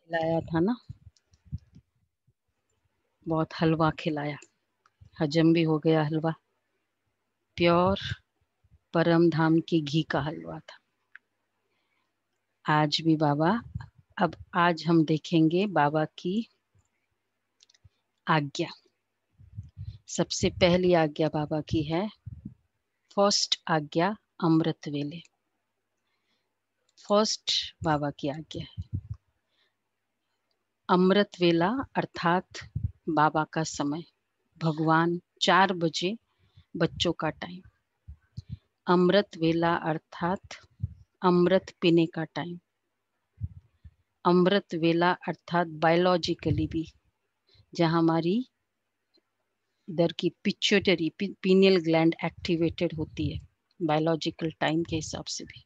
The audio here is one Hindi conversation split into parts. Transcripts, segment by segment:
खिलाया था ना, बहुत हलवा खिलाया, हजम भी हो गया हलवा। प्योर परम धाम की घी का हलवा था। आज भी बाबा, अब आज हम देखेंगे बाबा की आज्ञा। सबसे पहली आज्ञा बाबा की है, फर्स्ट आज्ञा अमृत वेले। फर्स्ट बाबा की आज्ञा है अमृत वेला, अर्थात बाबा का समय, भगवान 4 बजे बच्चों का टाइम। अमृत वेला अर्थात अमृत पीने का टाइम। अमृत वेला अर्थात बायोलॉजिकली भी, जहाँ हमारी इधर की पिट्यूटरी पीनियल ग्लैंड एक्टिवेटेड होती है, बायोलॉजिकल टाइम के हिसाब से भी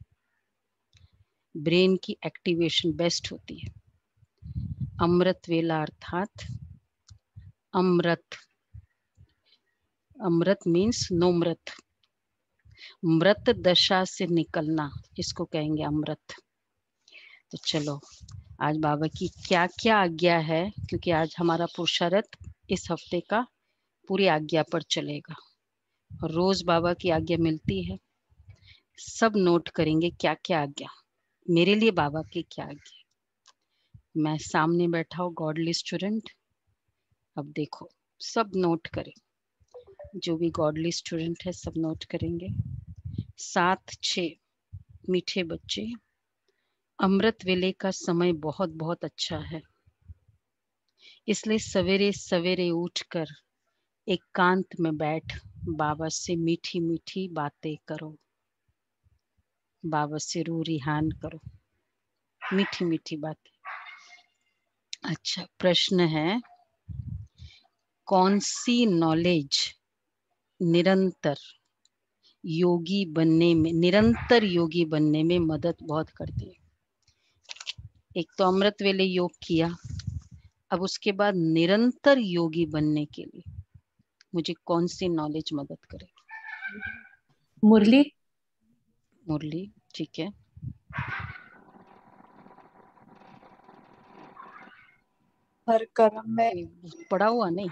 ब्रेन की एक्टिवेशन बेस्ट होती है। अमृत वेला अर्थात अमृत, अमृत मीन्स नो मृत, मृत दशा से निकलना, इसको कहेंगे अमृत। तो चलो आज बाबा की क्या क्या आज्ञा है, क्योंकि आज हमारा पुरुषार्थ इस हफ्ते का पूरी आज्ञा पर चलेगा और रोज बाबा की आज्ञा मिलती है। सब नोट करेंगे क्या क्या आज्ञा, मेरे लिए बाबा की क्या आज्ञा। मैं सामने बैठा हूँ गॉडली स्टूडेंट, अब देखो सब नोट करें, जो भी गॉडली स्टूडेंट है सब नोट करेंगे। 7 6 मीठे बच्चे, अमृत वेले का समय बहुत बहुत अच्छा है, इसलिए सवेरे सवेरे उठकर एकांत में बैठ बाबा से मीठी मीठी बातें करो, बाबा से रूह रिहान करो, मीठी मीठी बातें। अच्छा, प्रश्न है, कौन सी नॉलेज निरंतर योगी बनने में, निरंतर योगी बनने में मदद बहुत करती है। एक तो अमृत वेले योग किया, अब उसके बाद निरंतर योगी बनने के लिए मुझे कौन सी नॉलेज मदद करेगी? मुरली। मुरली, ठीक है। हर कर्म में पढ़ा हुआ नहीं।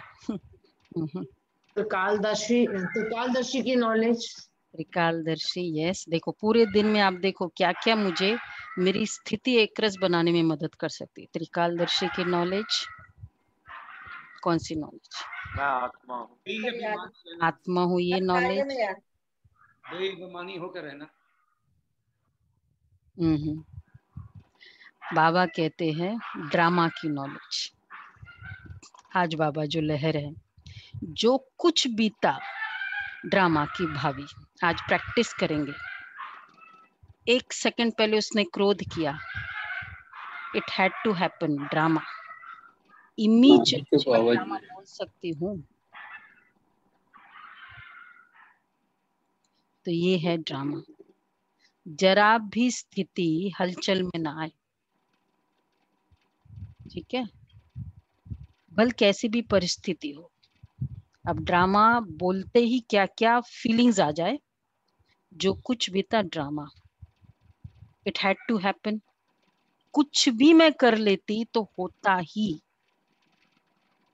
त्रिकालदर्शी की नॉलेज। त्रिकालदर्शी, यस। देखो पूरे दिन में आप देखो क्या क्या मुझे मेरी स्थिति एकरस बनाने में मदद कर सकती है। त्रिकालदर्शी की नॉलेज, कौन सी नॉलेज? मैं आत्मा हूँ। आत्मा हूँ, ये नॉलेज। बेईमानी होकर रहना। बाबा कहते हैं ड्रामा की नॉलेज। आज बाबा जो लहर है, जो कुछ बीता ड्रामा की भावी, आज प्रैक्टिस करेंगे। 1 सेकंड पहले उसने क्रोध किया, it had to happen, drama. Immediate drama बोल सकती हूँ, तो ये है ड्रामा। जरा भी स्थिति हलचल में ना आए, ठीक है, भल कैसी भी परिस्थिति हो। अब ड्रामा बोलते ही क्या क्या फीलिंग्स आ जाए, जो कुछ भी था drama, it had to happen. कुछ भी मैं कर लेती तो होता ही,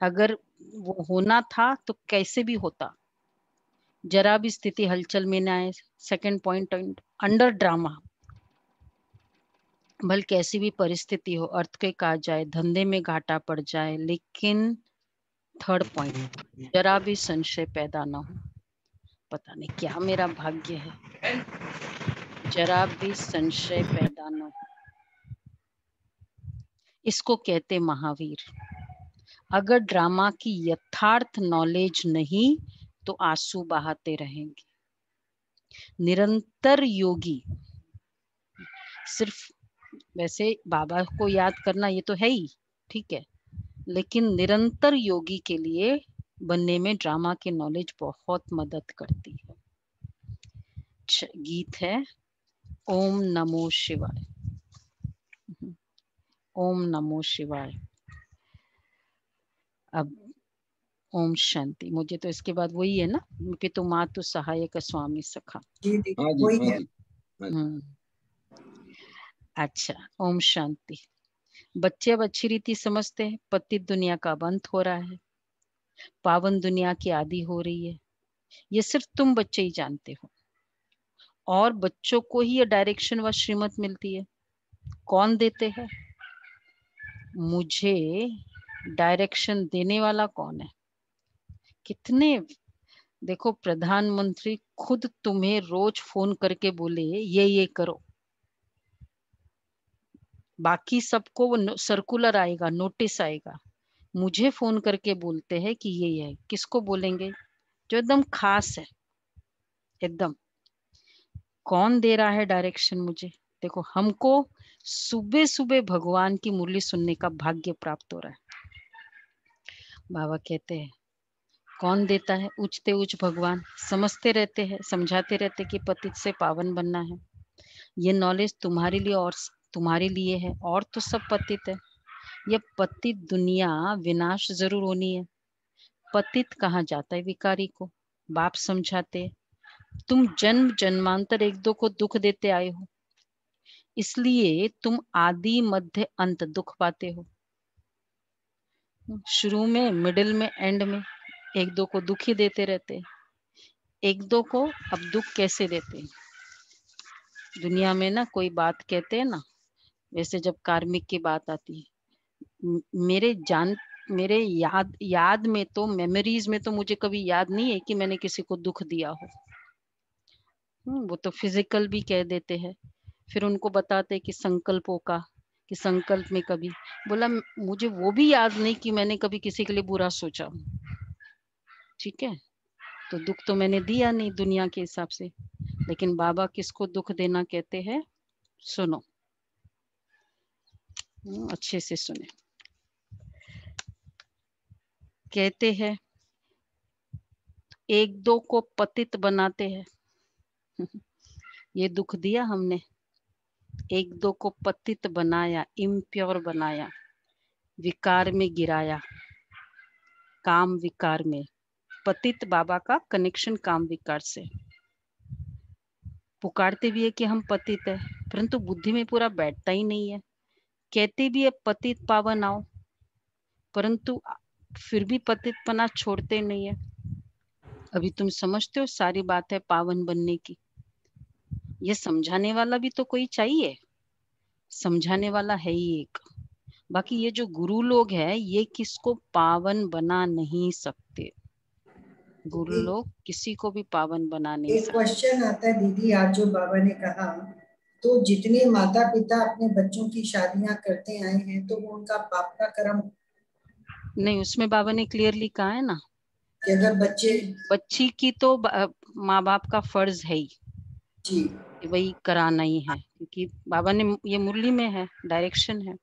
अगर वो होना था तो कैसे भी होता। जरा भी स्थिति हलचल में ना आए। सेकंड पॉइंट, अंडर ड्रामा, भल कैसी भी परिस्थिति हो, अर्थक्वेक आ जाए, धंधे में घाटा पड़ जाए, लेकिन थर्ड पॉइंट, जरा भी संशय पैदा ना हो। पता नहीं क्या मेरा भाग्य है, जरा भी संशय पैदा ना हो। इसको कहते महावीर। अगर ड्रामा की यथार्थ नॉलेज नहीं तो आंसू बहाते रहेंगे। निरंतर योगी, सिर्फ वैसे बाबा को याद करना ये तो है ही, ठीक है, लेकिन निरंतर योगी के लिए बनने में ड्रामा की नॉलेज बहुत मदद करती है। गीत है ओम नमो शिवाय। ओम नमो शिवाय। अब ओम शांति। मुझे तो इसके बाद वही है ना, पितु मातु सहायक स्वामी सखा। वही है। अच्छा, ओम शांति। बच्चे अब अच्छी रीति समझते हैं पतित दुनिया का अंत हो रहा है, पावन दुनिया की आदि हो रही है। ये सिर्फ तुम बच्चे ही जानते हो, और बच्चों को ही ये डायरेक्शन व श्रीमत मिलती है। कौन देते हैं? मुझे डायरेक्शन देने वाला कौन है? कितने, देखो प्रधानमंत्री खुद तुम्हें रोज फोन करके बोले ये करो, बाकी सबको वो सर्कुलर आएगा, नोटिस आएगा, मुझे फोन करके बोलते हैं कि ये है। किसको बोलेंगे? जो एकदम खास है, एकदम। कौन दे रहा है डायरेक्शन मुझे? देखो, हमको सुबह सुबह भगवान की मुरली सुनने का भाग्य प्राप्त हो रहा है। बाबा कहते हैं कौन देता है? उचते उच भगवान। समझते रहते हैं, समझाते रहते कि पतित से पावन बनना है। ये नॉलेज तुम्हारे लिए और तुम्हारे लिए है, और तो सब पतित है। ये पतित दुनिया विनाश जरूर होनी है। पतित कहाँ जाता है? विकारी को। बाप समझाते हैं तुम जन्म जन्मांतर एक दो को दुख देते आए हो, इसलिए तुम आदि मध्य अंत दुख पाते हो। शुरू में, मिडिल में, एंड में एक दो को दुख ही देते रहते। एक दो को अब दुख कैसे देते? दुनिया में ना कोई बात कहते हैं ना, वैसे जब कार्मिक की बात आती है, मेरे याद में तो, मेमोरीज में तो मुझे कभी याद नहीं है कि मैंने किसी को दुख दिया हो। वो तो फिजिकल भी कह देते हैं। फिर उनको बताते कि संकल्पों का, कि संकल्प में कभी बोला, मुझे वो भी याद नहीं कि मैंने कभी किसी के लिए बुरा सोचा। ठीक है, तो दुख तो मैंने दिया नहीं दुनिया के हिसाब से। लेकिन बाबा किसको दुख देना कहते हैं? सुनो, अच्छे से सुने। कहते हैं एक दो को पतित बनाते हैं। ये दुख दिया हमने, एक दो को पतित बनाया, इम्प्योर बनाया, विकार में गिराया, काम विकार में। पतित बाबा का कनेक्शन काम विकार से। पुकारते भी है कि हम पतित है, परंतु बुद्धि में पूरा बैठता ही नहीं है। कहते भी है पतित पावन आओ, परंतु फिर भी पतितपना छोड़ते नहीं है। अभी तुम समझते हो सारी बात है पावन बनने की। ये समझाने वाला भी तो कोई चाहिए, समझाने वाला है ही एक। बाकी ये जो गुरु लोग हैं, ये किसको पावन बना नहीं सकते। गुरु लोग किसी को भी पावन बना नहीं एक सकते। क्वेश्चन आता है दीदी, आज जो बाबा ने कहा, तो जितने माता पिता अपने बच्चों की शादियां करते आए हैं, तो वो उनका पाप का कर्म नहीं, उसमें बाबा ने क्लियरली कहा है ना कि अगर बच्ची की तो माँ बाप का फर्ज है ही जी कि वही कराना ही है, क्योंकि बाबा ने ये मुरली में है, डायरेक्शन है।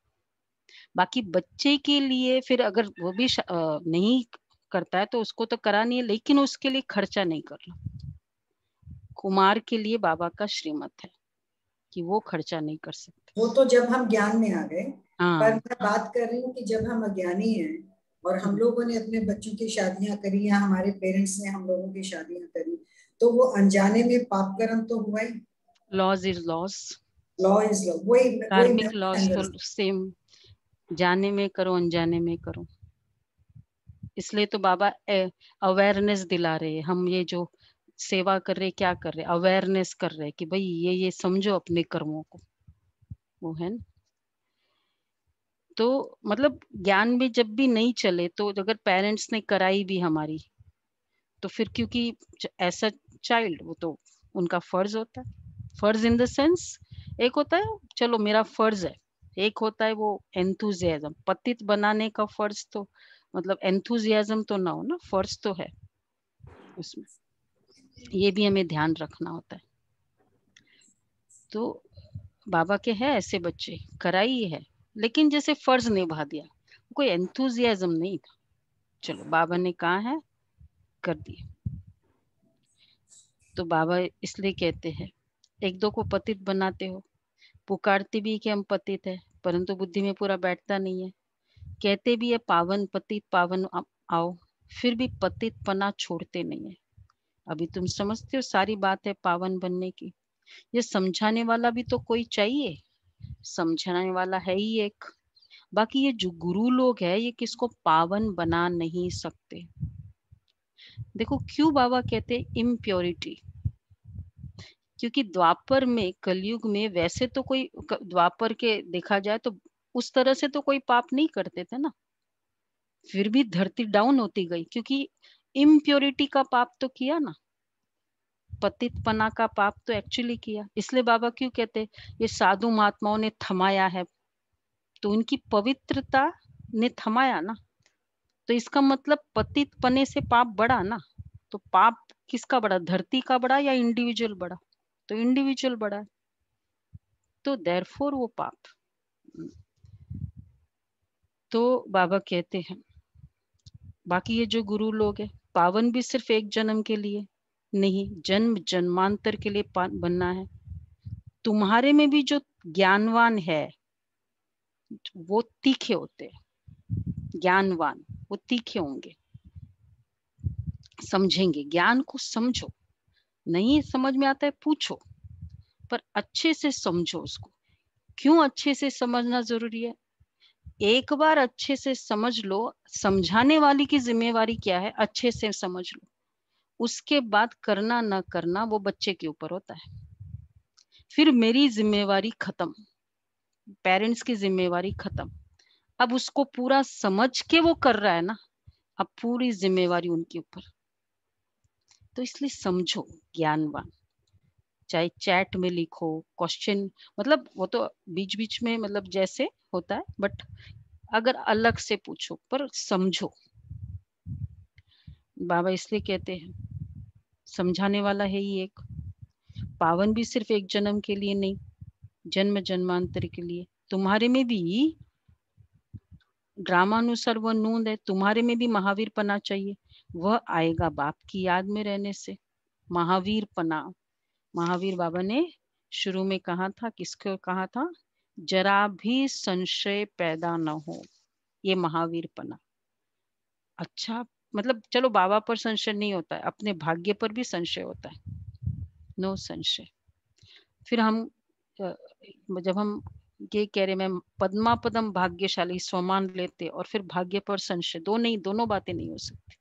बाकी बच्चे के लिए फिर अगर वो भी नहीं करता है तो उसको तो करानी है, लेकिन उसके लिए खर्चा नहीं करना। कुमार के लिए बाबा का श्रीमत है कि वो खर्चा नहीं कर सकते। वो तो जब हम ज्ञान में आ गए, हाँ, पर मैं बात कर रही हूँ कि जब हम अज्ञानी हैं और हम लोगों ने अपने बच्चों की शादियां करी या हमारे पेरेंट्स ने हम लोगों की शादियां करी, तो वो अनजाने में पाप कर्म तो हुआ ही। Laws is laws, law is law, वही कार्मिक लॉस तो सेम, जाने में करो अनजाने में करो। इसलिए तो बाबा अवेयरनेस दिला रहे हैं। हम ये जो सेवा कर रहे, क्या कर रहे, अवेयरनेस कर रहे कि भाई ये समझो अपने कर्मों को, वो है ना। तो मतलब ज्ञान में जब भी नहीं चले, तो अगर पेरेंट्स ने कराई भी हमारी, तो फिर क्योंकि ऐसा चाइल्ड, वो तो उनका फर्ज होता है। फर्ज इन द सेंस, एक होता है चलो मेरा फर्ज है, एक होता है वो एंथुजियाज्म। पतित बनाने का फर्ज तो मतलब एंथुजियाज्म तो ना हो ना, फर्ज तो है उसमें। ये भी हमें ध्यान रखना होता है। तो बाबा के है ऐसे बच्चे, कराई है, लेकिन जैसे फर्ज निभा दिया, कोई एंथुजियाज्म नहीं था। चलो बाबा ने कहा है, कर दिया। तो बाबा इसलिए कहते हैं एक दो को पतित बनाते हो, पुकारते भी कि हम पतित है, परंतु बुद्धि में पूरा बैठता नहीं है। कहते भी है पावन पतित पावन आओ, फिर भी पतितपना छोड़ते नहीं है। अभी तुम समझते हो सारी बात है पावन बनने की। ये समझाने वाला भी तो कोई चाहिए, समझाने वाला है ही एक। बाकी ये जो गुरु लोग है ये किसको पावन बना नहीं सकते। देखो क्यों बाबा कहते इम्प्योरिटी, क्योंकि द्वापर में कलयुग में वैसे तो कोई द्वापर के देखा जाए तो उस तरह से तो कोई पाप नहीं करते थे ना, फिर भी धरती डाउन होती गई क्योंकि इम्प्योरिटी का पाप तो किया ना, पतितपना का पाप तो एक्चुअली किया। इसलिए बाबा क्यों कहते ये साधु महात्माओं ने थमाया है, तो उनकी पवित्रता ने थमाया ना, तो इसका मतलब पतितपने से पाप बढ़ा ना, तो पाप किसका बढ़ा, धरती का बढ़ा या इंडिविजुअल बढ़ा, तो इंडिविजुअल बढ़ा, तो देयरफॉर वो पाप। तो बाबा कहते हैं बाकी ये जो गुरु लोग है पावन भी सिर्फ एक जन्म के लिए नहीं, जन्म जन्मांतर के लिए बनना है। तुम्हारे में भी जो ज्ञानवान है वो तीखे होते हैं, ज्ञानवान वो तीखे होंगे, समझेंगे, ज्ञान को समझो, नहीं समझ में आता है पूछो, पर अच्छे से समझो उसको। क्यों अच्छे से समझना जरूरी है, एक बार अच्छे से समझ लो, समझाने वाली की जिम्मेवारी क्या है, अच्छे से समझ लो, उसके बाद करना ना करना वो बच्चे के ऊपर होता है। फिर मेरी जिम्मेवारी खत्म, पेरेंट्स की जिम्मेवारी खत्म, अब उसको पूरा समझ के वो कर रहा है ना, अब पूरी जिम्मेवारी उनके ऊपर। तो इसलिए समझो, ज्ञानवान, चाहे चैट में लिखो क्वेश्चन, मतलब वो तो बीच बीच में मतलब जैसे होता है, बट अगर अलग से पूछो पर समझो। बाबा इसलिए कहते हैं समझाने वाला है ही एक, पावन भी सिर्फ एक जन्म के लिए नहीं, जन्म जन्मांतर के लिए। तुम्हारे में भी ड्रामानुसार वह नूंद है, तुम्हारे में भी महावीर पना चाहिए, वह आएगा बाप की याद में रहने से। महावीर पना, महावीर बाबा ने शुरू में कहा था, किसको कहा था, जरा भी संशय पैदा न हो, ये महावीर पना। अच्छा मतलब चलो बाबा पर संशय नहीं होता है, अपने भाग्य पर भी संशय होता है, नो संशय। फिर हम जब हम ये कह रहे मैं पद्मा पदम भाग्यशाली स्वमान लेते और फिर भाग्य पर संशय, दो नहीं, दोनों बातें नहीं हो सकती।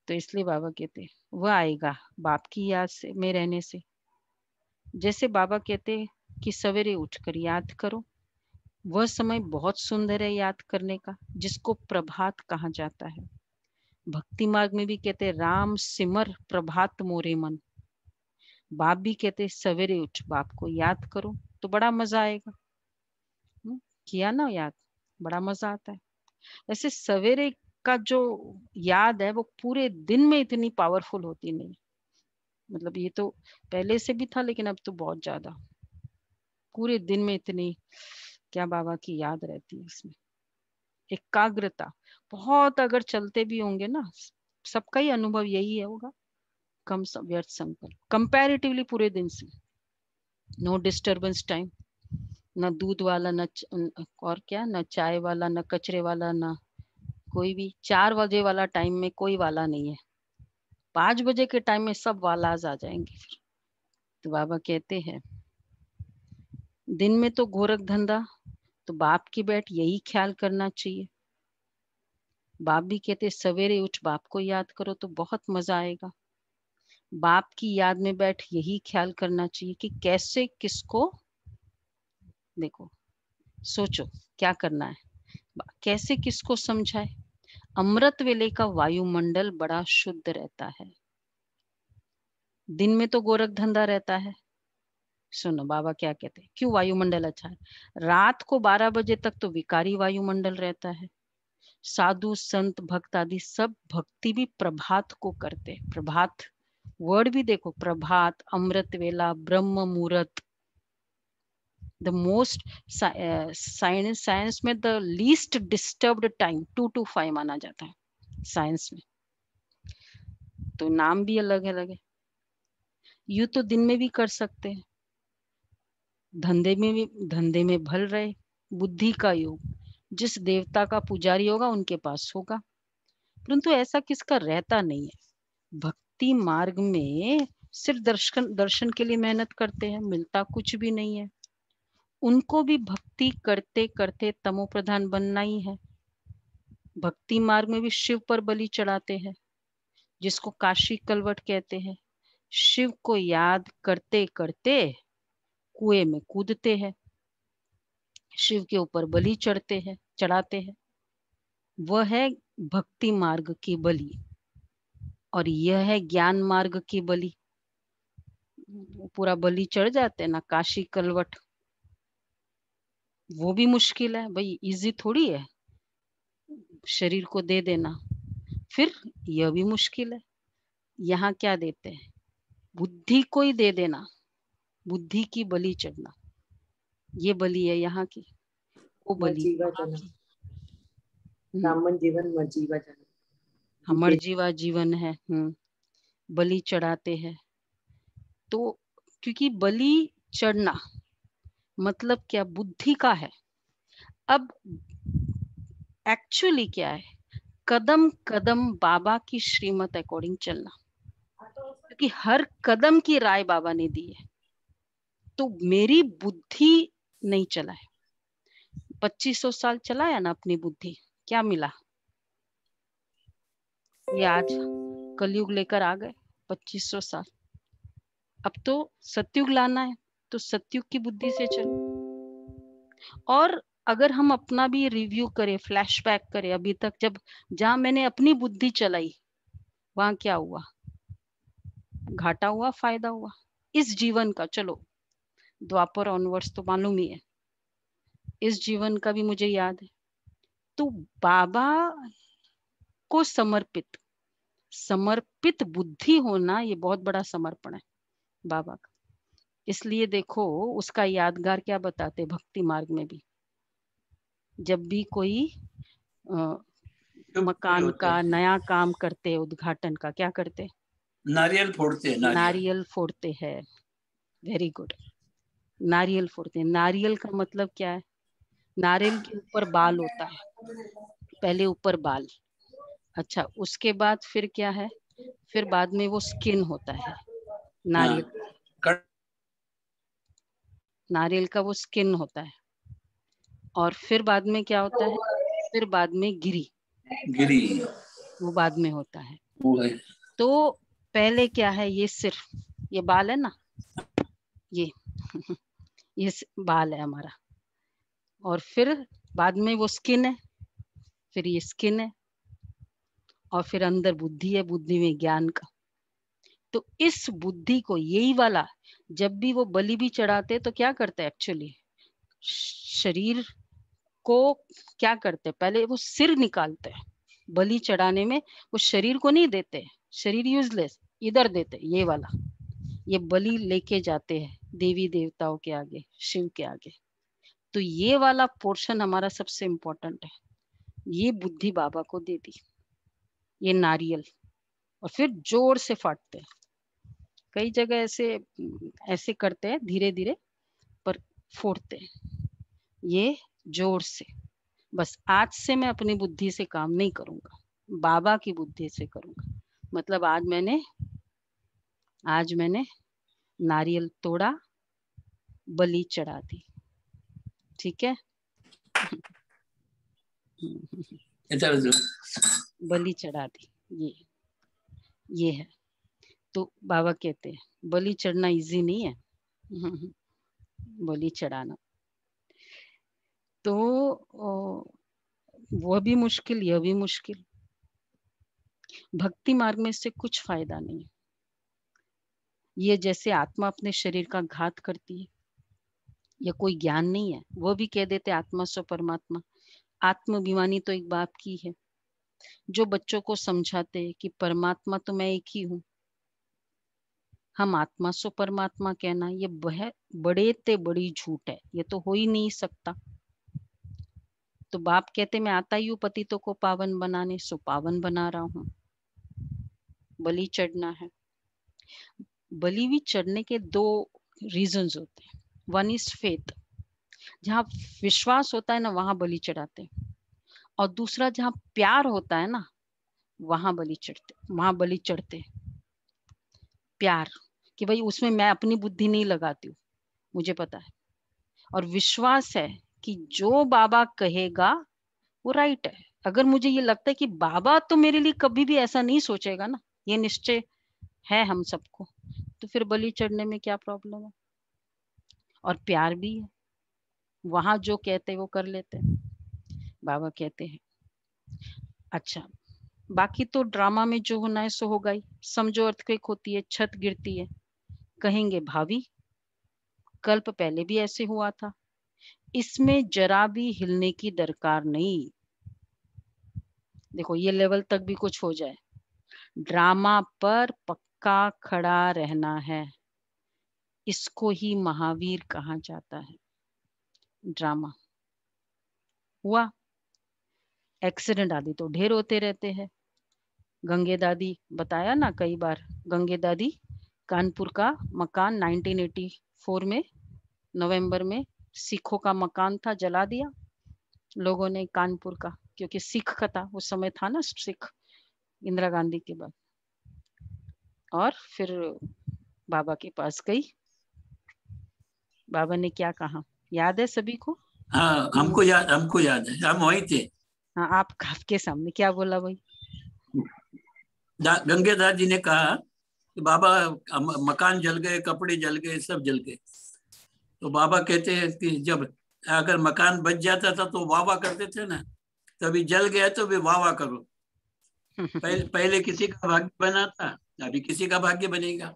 तो इसलिए बाबा कहते वह आएगा बाप की याद से में रहने से। जैसे बाबा कहते कि सवेरे उठकर याद करो, वह समय बहुत सुंदर है याद करने का, जिसको प्रभात कहा जाता है। भक्ति मार्ग में भी कहते राम सिमर प्रभात मोरे मन। बाप भी कहते सवेरे उठ, बाप को याद करो तो बड़ा मजा आएगा। किया ना याद, बड़ा मजा आता है। ऐसे सवेरे का जो याद है वो पूरे दिन में इतनी पावरफुल होती नहीं, मतलब ये तो पहले से भी था लेकिन अब तो बहुत ज्यादा, पूरे दिन में इतनी क्या बाबा की याद रहती है इसमें, एकाग्रता बहुत। अगर चलते भी होंगे ना, सबका ही अनुभव यही है होगा, कम व्यर्थ संकल्प कंपैरेटिवली पूरे दिन से, नो डिस्टरबेंस टाइम, न दूध वाला न और क्या, न चाय वाला न कचरे वाला, न कोई भी 4 बजे वाला टाइम में कोई वाला नहीं है, 5 बजे के टाइम में सब वालाज आ जाएंगे फिर। तो बाबा कहते हैं दिन में तो गोरख धंधा, तो बाप की बैठ यही ख्याल करना चाहिए। बाप भी कहते सवेरे उठ बाप को याद करो तो बहुत मजा आएगा। बाप की याद में बैठ यही ख्याल करना चाहिए कि कैसे किसको, देखो सोचो क्या करना है, कैसे किसको समझाए। अमृत वेले का वायुमंडल बड़ा शुद्ध रहता है, दिन में तो गोरख धंधा रहता है। सुनो बाबा क्या कहते हैं, क्यों वायुमंडल अच्छा है, रात को 12 बजे तक तो विकारी वायुमंडल रहता है। साधु संत भक्त आदि सब भक्ति भी प्रभात को करते, प्रभात वर्ड भी देखो, प्रभात, अमृत वेला, ब्रह्म मुहूर्त, द मोस्ट साइंस में the least disturbed time 2 to 5 माना जाता है साइंस में, तो नाम भी अलग अलग है। यू तो दिन में भी कर सकते हैं, धंधे में भल रहे, बुद्धि का योग, जिस देवता का पुजारी होगा उनके पास होगा, परंतु ऐसा किसका रहता नहीं है। भक्ति मार्ग में सिर्फ दर्शन के लिए मेहनत करते हैं, मिलता कुछ भी नहीं है। उनको भी भक्ति करते करते तमो प्रधान बनना ही है। भक्ति मार्ग में भी शिव पर बलि चढ़ाते हैं, जिसको काशी कलवट कहते हैं। शिव को याद करते करते कुएं में कूदते हैं, शिव के ऊपर बलि चढ़ाते हैं। वह है भक्ति मार्ग की बलि, और यह है ज्ञान मार्ग की बलि। पूरा बलि चढ़ जाते हैं ना, काशी कलवट, वो भी मुश्किल है भाई, इजी थोड़ी है शरीर को दे देना। फिर यह भी मुश्किल है। यहाँ क्या देते हैं, बुद्धि को ही दे देना, बुद्धि की बलि चढ़ना, ये बलि है यहाँ की, वो बलि वहाँ की। ब्राह्मण जीवन मर्जीवा जन्म, हमर जीवा जीवन है। बलि चढ़ाते हैं। तो क्योंकि बलि चढ़ना मतलब क्या, बुद्धि का है। अब एक्चुअली क्या है, कदम कदम बाबा की श्रीमत अकॉर्डिंग चलना, क्योंकि हर कदम की राय बाबा ने दी है। तो मेरी बुद्धि नहीं चला है, 2500 साल चलाया ना अपनी बुद्धि, क्या मिला? ये आज कलयुग लेकर आ गए 2500 साल। अब तो सतयुग लाना है, तो सतयुग की बुद्धि से चलो। और अगर हम अपना भी रिव्यू करें, फ्लैशबैक करें अभी तक, जब जहां मैंने अपनी बुद्धि चलाई, वहां क्या हुआ? घाटा हुआ, फायदा हुआ इस जीवन का? चलो द्वापर ऑनवर्ड्स तो मालूम ही है, इस जीवन का भी मुझे याद है। तो बाबा को समर्पित बुद्धि होना, ये बहुत बड़ा समर्पण है बाबा का। इसलिए देखो उसका यादगार क्या बताते भक्ति मार्ग में भी, जब भी कोई मकान का नया काम करते, उद्घाटन का, क्या करते? नारियल फोड़ते हैं। नारियल फोड़ते हैं। वेरी गुड, नारियल फोड़ते हैं। नारियल का मतलब क्या है? नारियल के ऊपर बाल होता है, पहले ऊपर बाल, अच्छा उसके बाद फिर क्या है, फिर बाद में वो स्किन होता है नारियल का, नारियल का वो स्किन होता है। और फिर बाद में क्या होता है? फिर बाद में गिरी वो बाद में होता है। वो है। तो पहले क्या है, ये सिर्फ ये बाल है ना, ये ये बाल है हमारा, और फिर बाद में वो स्किन है, फिर ये स्किन है, और फिर अंदर बुद्धि है, बुद्धि में ज्ञान का। तो इस बुद्धि को, यही वाला, जब भी वो बलि भी चढ़ाते तो क्या करते हैं एक्चुअली, शरीर को क्या करते, पहले वो सिर निकालते हैं बलि चढ़ाने में, वो शरीर को नहीं देते, शरीर यूजलेस, इधर देते, ये वाला, ये बलि लेके जाते हैं देवी देवताओं के आगे, शिव के आगे। तो ये वाला पोर्शन हमारा सबसे इम्पोर्टेंट है। ये बुद्धि बाबा को दे दी, ये नारियल, और फिर जोर से फाटते हैं। कई जगह ऐसे करते हैं धीरे धीरे, पर फोड़ते हैं ये जोर से। बस आज से मैं अपनी बुद्धि से काम नहीं करूंगा, बाबा की बुद्धि से करूंगा। मतलब आज मैंने नारियल तोड़ा, बलि चढ़ा दी, ठीक है। बलि चढ़ा दी, ये है। तो बाबा कहते हैं बलि चढ़ना इजी नहीं है, बलि चढ़ाना तो वह भी मुश्किल, यह भी मुश्किल। भक्ति मार्ग में इससे कुछ फायदा नहीं। ये जैसे आत्मा अपने शरीर का घात करती है, यह कोई ज्ञान नहीं है। वो भी कह देते आत्मा सो परमात्मा। आत्माभिमानी तो एक बाप की है, जो बच्चों को समझाते हैं कि परमात्मा तो मैं एक ही हूँ। हम आत्मा सो परमात्मा कहना, ये बड़े ते बड़ी झूठ है, ये तो हो ही नहीं सकता। तो बाप कहते मैं आता ही हूँ पतितों को पावन बनाने, सो पावन बना रहा हूँ। बलि चढ़ना है। बलि भी चढ़ने के 2 रीजंस होते हैं। वन इज फेथ, जहाँ विश्वास होता है ना वहां बलि चढ़ाते हैं, और दूसरा जहाँ प्यार होता है ना वहां बलि चढ़ते प्यार, कि भाई उसमें मैं अपनी बुद्धि नहीं लगाती हूँ, मुझे पता है और विश्वास है कि जो बाबा कहेगा वो राइट है। अगर मुझे ये लगता है कि बाबा तो मेरे लिए कभी भी ऐसा नहीं सोचेगा ना, ये निश्चय है हम सबको, तो फिर बलि चढ़ने में क्या प्रॉब्लम है। और प्यार भी है, वहां जो कहते हैं वो कर लेते हैं। बाबा कहते हैं अच्छा बाकी तो ड्रामा में जो होना है सो होगा ही। समझो अर्थक्वेक होती है, छत गिरती है, कहेंगे भावी कल्प पहले भी ऐसे हुआ था, इसमें जरा भी हिलने की दरकार नहीं। देखो ये लेवल तक भी कुछ हो जाए, ड्रामा पर पक्का खड़ा रहना है, इसको ही महावीर कहा जाता है। ड्रामा हुआ, एक्सीडेंट आदि तो ढेर होते रहते हैं। गंगे दादी बताया ना कई बार, गंगे दादी कानपुर का मकान 1984 में नवंबर में सिखों का मकान था, जला दिया लोगों ने कानपुर का, क्योंकि सिख का था उस समय, था ना सिख, इंदिरा गांधी के बाद। और फिर बाबा के पास गई, बाबा ने क्या कहा याद है सभी को? हाँ हमको याद है, हम वहीं थे। हाँ आपके सामने क्या बोला भाई? गंगेदास जी ने कहा कि बाबा मकान जल गए, कपड़े जल गए, सब जल गए। तो बाबा कहते हैं कि जब अगर मकान बच जाता था तो वाह वाह करते थे ना, तभी जल गया तो भी वाह वाह करो। पहले किसी का भाग्य बना था, अभी किसी का भाग्य बनेगा।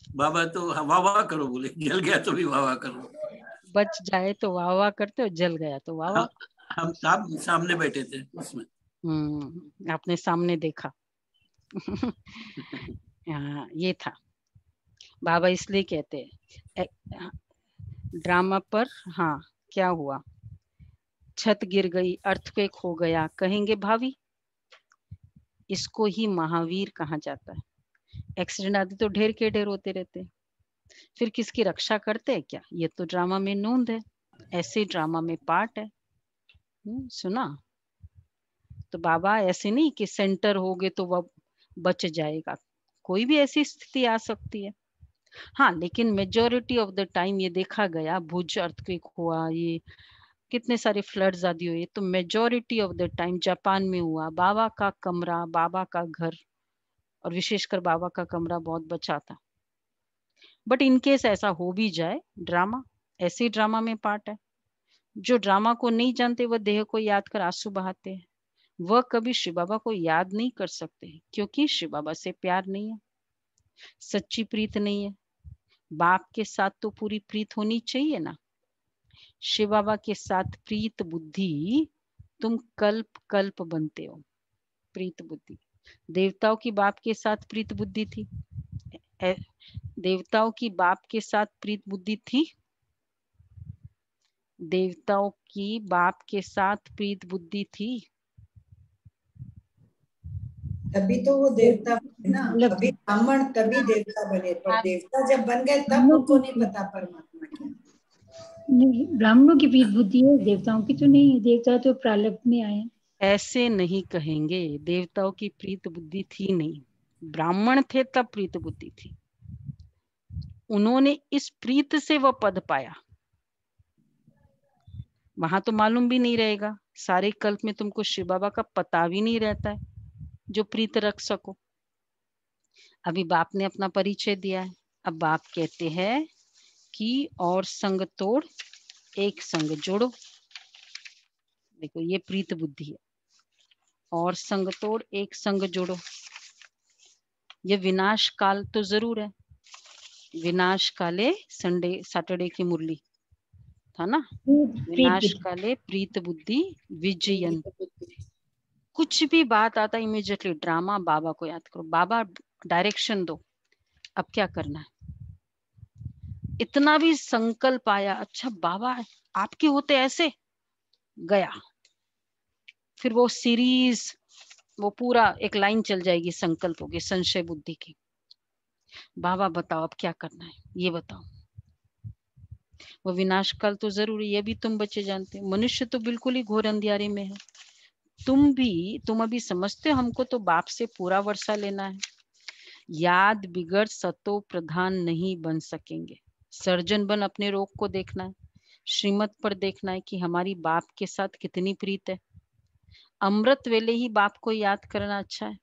बाबा तो वाह वाह करो बोले, जल गया तो भी वाह वाह करो। बच जाए तो वाह वाह करते हो, जल गया तो वाह वाह। हम सामने बैठे थे उसमें। आपने सामने देखा। हाँ ये था बाबा, इसलिए कहते हैं ड्रामा पर। हाँ क्या हुआ, छत गिर गई, अर्थक्वेक हो गया, कहेंगे भावी इसको ही महावीर कहा जाता है। एक्सीडेंट आदि तो ढेर के ढेर होते रहते हैं, फिर किसकी रक्षा करते हैं क्या? ये तो ड्रामा में नोंद है, ऐसे ड्रामा में पार्ट है। सुना तो बाबा ऐसे नहीं कि सेंटर हो गए तो वह बच जाएगा, कोई भी ऐसी स्थिति आ सकती है। हाँ लेकिन मेजोरिटी ऑफ द टाइम ये देखा गया, भुज अर्थक्वेक हुआ, ये कितने सारे फ्लड्स आदि हुए, तो majority of the time Japan में हुआ, बाबा का कमरा, बाबा का घर, और विशेषकर बाबा का कमरा बहुत बचा था। बट इनकेस ऐसा हो भी जाए, ड्रामा ऐसे ड्रामा में पार्ट है। जो ड्रामा को नहीं जानते वह देह को याद कर आंसू बहाते हैं, वह कभी शिव बाबा को याद नहीं कर सकते, क्योंकि शिव बाबा से प्यार नहीं है, सच्ची प्रीत नहीं है। बाप के साथ तो पूरी प्रीत होनी चाहिए ना। शिव बाबा के साथ प्रीत बुद्धि तुम कल्प कल्प बनते हो। प्रीत बुद्धि, देवताओं की बाप के साथ प्रीत बुद्धि थी, देवताओं की बाप के साथ प्रीत बुद्धि थी, देवताओं की बाप के साथ प्रीत बुद्धि थी, तभी तो वो देवता बने ना। अभी ब्राह्मण तभी देवता बने, पर देवता जब बन गए तब उनको नहीं पता परमात्मा क्या। नहीं, ब्राह्मणों की प्रीत बुद्धि है, देवताओं की तो नहीं है, देवता तो प्रारब्ध में आए। ऐसे नहीं कहेंगे, देवताओं की प्रीत बुद्धि थी नहीं, ब्राह्मण थे तब प्रीत बुद्धि थी, उन्होंने इस प्रीत से वह पद पाया। वहां तो मालूम भी नहीं रहेगा, सारे कल्प में तुमको शिव बाबा का पता भी नहीं रहता है जो प्रीत रख सको। अभी बाप ने अपना परिचय दिया है, अब बाप कहते हैं कि और संग तोड़ एक संग जोड़ो। देखो ये प्रीत बुद्धि है, और संग तोड़ एक संग जोड़ो। ये विनाश काल तो जरूर है, विनाश काले संडे सैटरडे की मुरली था ना, विनाश काले प्रीत बुद्धि विजयन। कुछ भी बात आता इमीडिएटली ड्रामा, बाबा को याद करो, बाबा डायरेक्शन दो, अब क्या करना है। इतना भी संकल्प आया, अच्छा बाबा आपके होते ऐसे, गया फिर वो सीरीज, वो पूरा एक लाइन चल जाएगी संकल्पों की, संशय बुद्धि की। बाबा बताओ अब क्या करना है, ये बताओ। वो विनाश काल तो जरूरी, ये भी तुम बच्चे जानते हो, मनुष्य तो बिल्कुल ही घोर अंधियारे में है। तुम अभी समझते हो हमको तो बाप से पूरा वर्षा लेना है। याद बिगड़ सतो प्रधान नहीं बन सकेंगे, सर्जन बन अपने रोग को देखना है, श्रीमत पर देखना है कि हमारी बाप के साथ कितनी प्रीत है। अमृत वेले ही बाप को याद करना अच्छा है।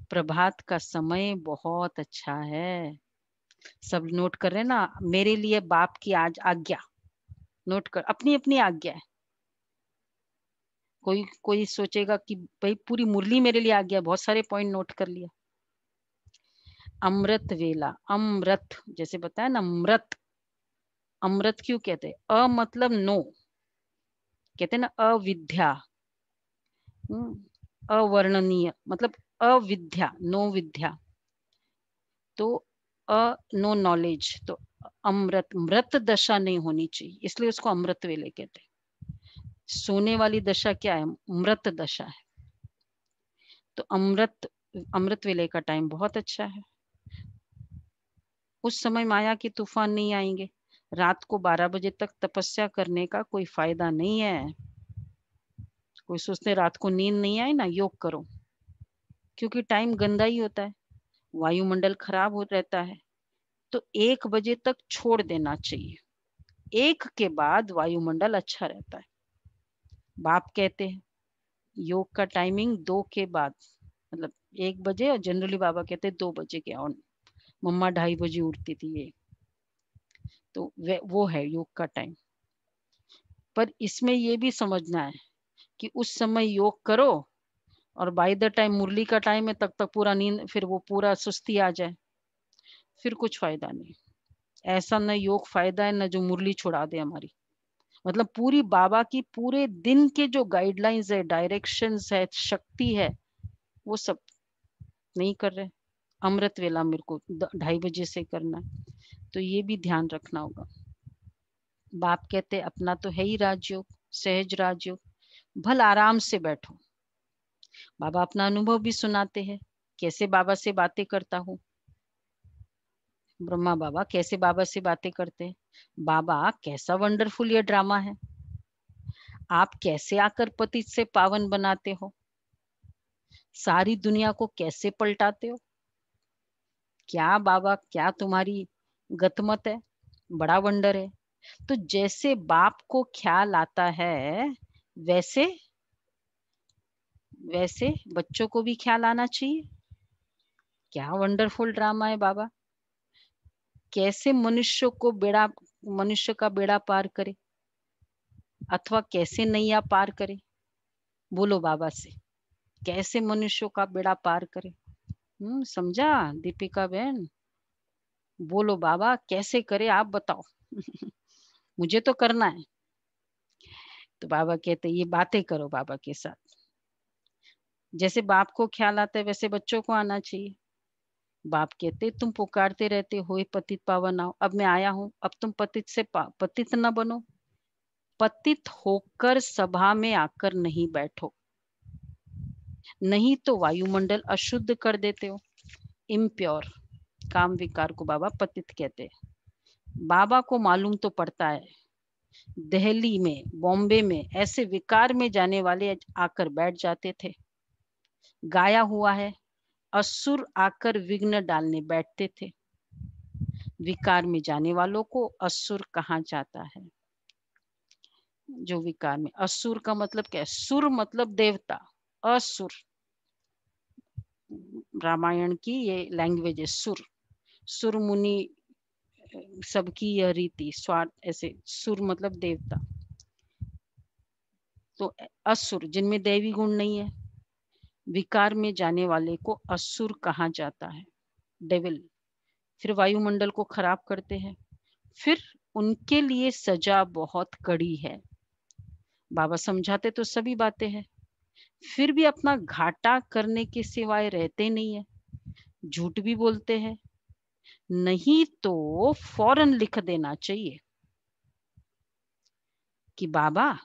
प्रभात का समय बहुत अच्छा है। सब नोट कर रहे हैं ना, मेरे लिए बाप की आज आज्ञा नोट कर, अपनी अपनी आज्ञा है। कोई कोई सोचेगा कि भाई पूरी मुरली मेरे लिए आज्ञा, बहुत सारे पॉइंट नोट कर लिया। अमृत वेला, अमृत जैसे बताया ना, अमृत, अमृत क्यों कहते हैं? अ मतलब नो, कहते हैं ना अविद्या, अवर्णनीय मतलब अविद्या, नो विद्या, तो नो नॉलेज, तो अमृत, मृत दशा नहीं होनी चाहिए, इसलिए उसको अमृत वेले कहते हैं। सोने वाली दशा क्या है? मृत दशा है। तो अमृत वेले का टाइम बहुत अच्छा है। उस समय माया के तूफान नहीं आएंगे। रात को 12 बजे तक तपस्या करने का कोई फायदा नहीं है। कोई सोचते रात को नींद नहीं आए ना, योग करो, क्योंकि टाइम गंदा ही होता है, वायुमंडल खराब हो रहता है। तो 1 बजे तक छोड़ देना चाहिए, 1 के बाद वायुमंडल अच्छा रहता है। बाप कहते हैं योग का टाइमिंग 2 के बाद, मतलब 1 बजे, और जनरली बाबा कहते हैं 2 बजे के ऑन। मम्मा 2:30 बजे उठती थी ये, तो वो है योग का टाइम। पर इसमें ये भी समझना है कि उस समय योग करो और बाय द टाइम मुरली का टाइम है तब तक पूरा नींद, फिर वो पूरा सुस्ती आ जाए, फिर कुछ फायदा नहीं। ऐसा न योग फायदा है, न जो मुरली छुड़ा दे हमारी। मतलब पूरी बाबा की पूरे दिन के जो गाइडलाइंस है, डायरेक्शंस है, शक्ति है, वो सब नहीं कर रहे। अमृत वेला मेरे को 2:30 बजे से करना है, तो ये भी ध्यान रखना होगा। बाप कहते अपना तो है ही राजयोग, सहज राजयोग, भल आराम से बैठो। बाबा अपना अनुभव भी सुनाते हैं, कैसे बाबा से बातें करता हूँ। ब्रह्मा बाबा कैसे बाबा से बातें करते हैं। बाबा कैसा वंडरफुल ये ड्रामा है, आप कैसे आकर पतित से पावन बनाते हो, सारी दुनिया को कैसे पलटाते हो। क्या बाबा, क्या तुम्हारी गतमत है, बड़ा वंडर है। तो जैसे बाप को ख्याल आता है, वैसे वैसे बच्चों को भी ख्याल आना चाहिए। क्या वंडरफुल ड्रामा है बाबा, कैसे मनुष्य का बेड़ा पार करे, अथवा कैसे नैया पार करे। बोलो बाबा से, कैसे मनुष्यों का बेड़ा पार करे। समझा दीपिका बहन? बोलो बाबा कैसे करे, आप बताओ। मुझे तो करना है। तो बाबा कहते ये बातें करो बाबा के साथ। जैसे बाप को ख्याल आता है वैसे बच्चों को आना चाहिए। बाप कहते तुम पुकारते रहते हो पतित पावन आओ, अब मैं आया हूं, अब तुम पतित से पतित न बनो। पतित होकर सभा में आकर नहीं बैठो, नहीं तो वायुमंडल अशुद्ध कर देते हो। इम्प्योर काम विकार को बाबा पतित कहते हैं। बाबा को मालूम तो पड़ता है, दिल्ली में, बॉम्बे में ऐसे विकार में जाने वाले आकर बैठ जाते थे। गाया हुआ है, असुर आकर विघ्न डालने बैठते थे। विकार में जाने वालों को असुर कहाँ जाता है। जो विकार में, असुर का मतलब क्या है? सुर मतलब देवता, असुर रामायण की ये लैंग्वेज है। सुर, सुर मुनि सबकी यह रीति स्वार्थ, ऐसे सुर मतलब देवता। तो असुर जिनमें दैवी गुण नहीं है, विकार में जाने वाले को असुर कहा जाता है, डेविल। फिर वायुमंडल को खराब करते हैं, फिर उनके लिए सजा बहुत कड़ी है। बाबा समझाते तो सभी बातें हैं, फिर भी अपना घाटा करने के सिवाय रहते नहीं है, झूठ भी बोलते हैं। नहीं तो फौरन लिख देना चाहिए कि बाबा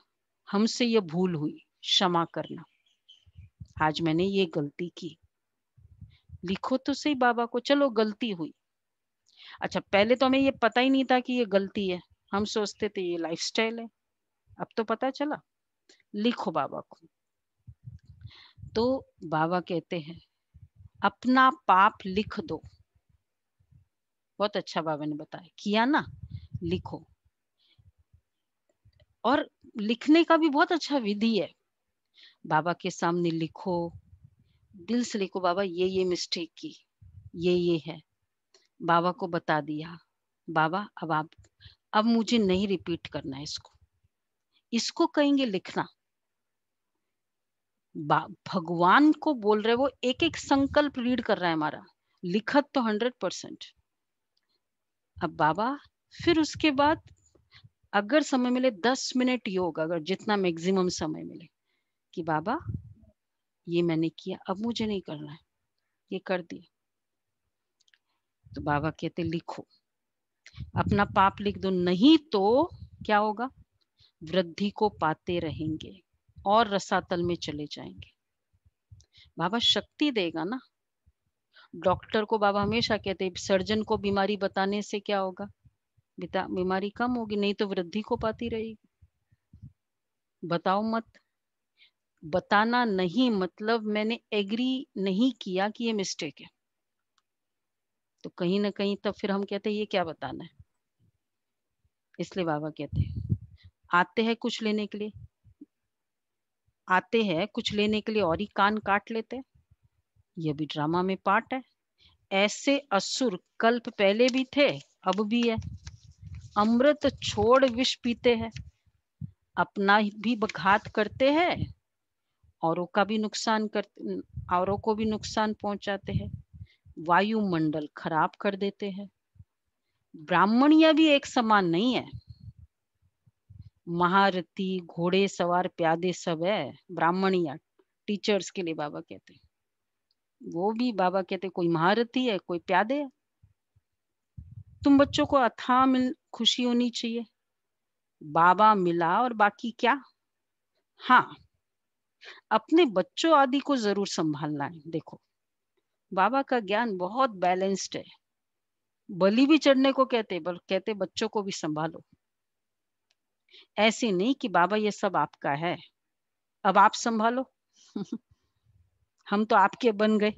हमसे ये भूल हुई, क्षमा करना, आज मैंने ये गलती की। लिखो तो सही बाबा को, चलो गलती हुई। अच्छा पहले तो हमें ये पता ही नहीं था कि ये गलती है, हम सोचते थे ये लाइफस्टाइल है, अब तो पता चला। लिखो बाबा को। तो बाबा कहते हैं अपना पाप लिख दो, बहुत अच्छा बाबा ने बताया, किया ना, लिखो। और लिखने का भी बहुत अच्छा विधि है। बाबा के सामने लिखो, दिल से लिखो, बाबा ये मिस्टेक की, ये है, बाबा को बता दिया, बाबा अब मुझे नहीं रिपीट करना है इसको कहेंगे लिखना। भगवान को बोल रहे, वो एक एक संकल्प रीड कर रहा है हमारा, लिखत तो 100%। अब बाबा फिर उसके बाद अगर समय मिले 10 मिनट योग, अगर जितना मैक्सिमम समय मिले, कि बाबा ये मैंने किया, अब मुझे नहीं करना है, ये कर दिया। तो बाबा कहते लिखो, अपना पाप लिख दो, नहीं तो क्या होगा, वृद्धि को पाते रहेंगे और रसातल में चले जाएंगे। बाबा शक्ति देगा ना। डॉक्टर को बाबा हमेशा कहते, सर्जन को बीमारी बताने से क्या होगा, बीमारी कम होगी, नहीं तो वृद्धि को पाती रहेगी। बताओ मत, बताना नहीं मतलब मैंने एग्री नहीं किया कि ये मिस्टेक है, तो कहीं ना कहीं तब फिर हम कहते हैं ये क्या बताना है। इसलिए बाबा कहते हैं आते हैं कुछ लेने के लिए, आते हैं कुछ लेने के लिए और ही कान काट लेते हैं। ये भी ड्रामा में पार्ट है। ऐसे असुर कल्प पहले भी थे, अब भी है। अमृत छोड़ विष पीते हैं, अपना भी घात करते हैं, औरों का भी नुकसान करते, औरों को भी नुकसान पहुंचाते हैं, वायुमंडल खराब कर देते हैं। ब्राह्मणिया भी एक समान नहीं है। महारथी, घोड़े सवार, प्यादे सब है ब्राह्मणिया। टीचर्स के लिए बाबा कहते हैं, वो भी बाबा कहते कोई महारथी है, कोई प्यादे है। तुम बच्चों को अथाह खुशी होनी चाहिए, बाबा मिला और बाकी क्या। हाँ, अपने बच्चों आदि को जरूर संभालना है। देखो बाबा का ज्ञान बहुत बैलेंस्ड है। बलि भी चढ़ने को कहते बच्चों को भी संभालो। ऐसे नहीं कि बाबा ये सब आपका है, अब आप संभालो हम तो आपके बन गए।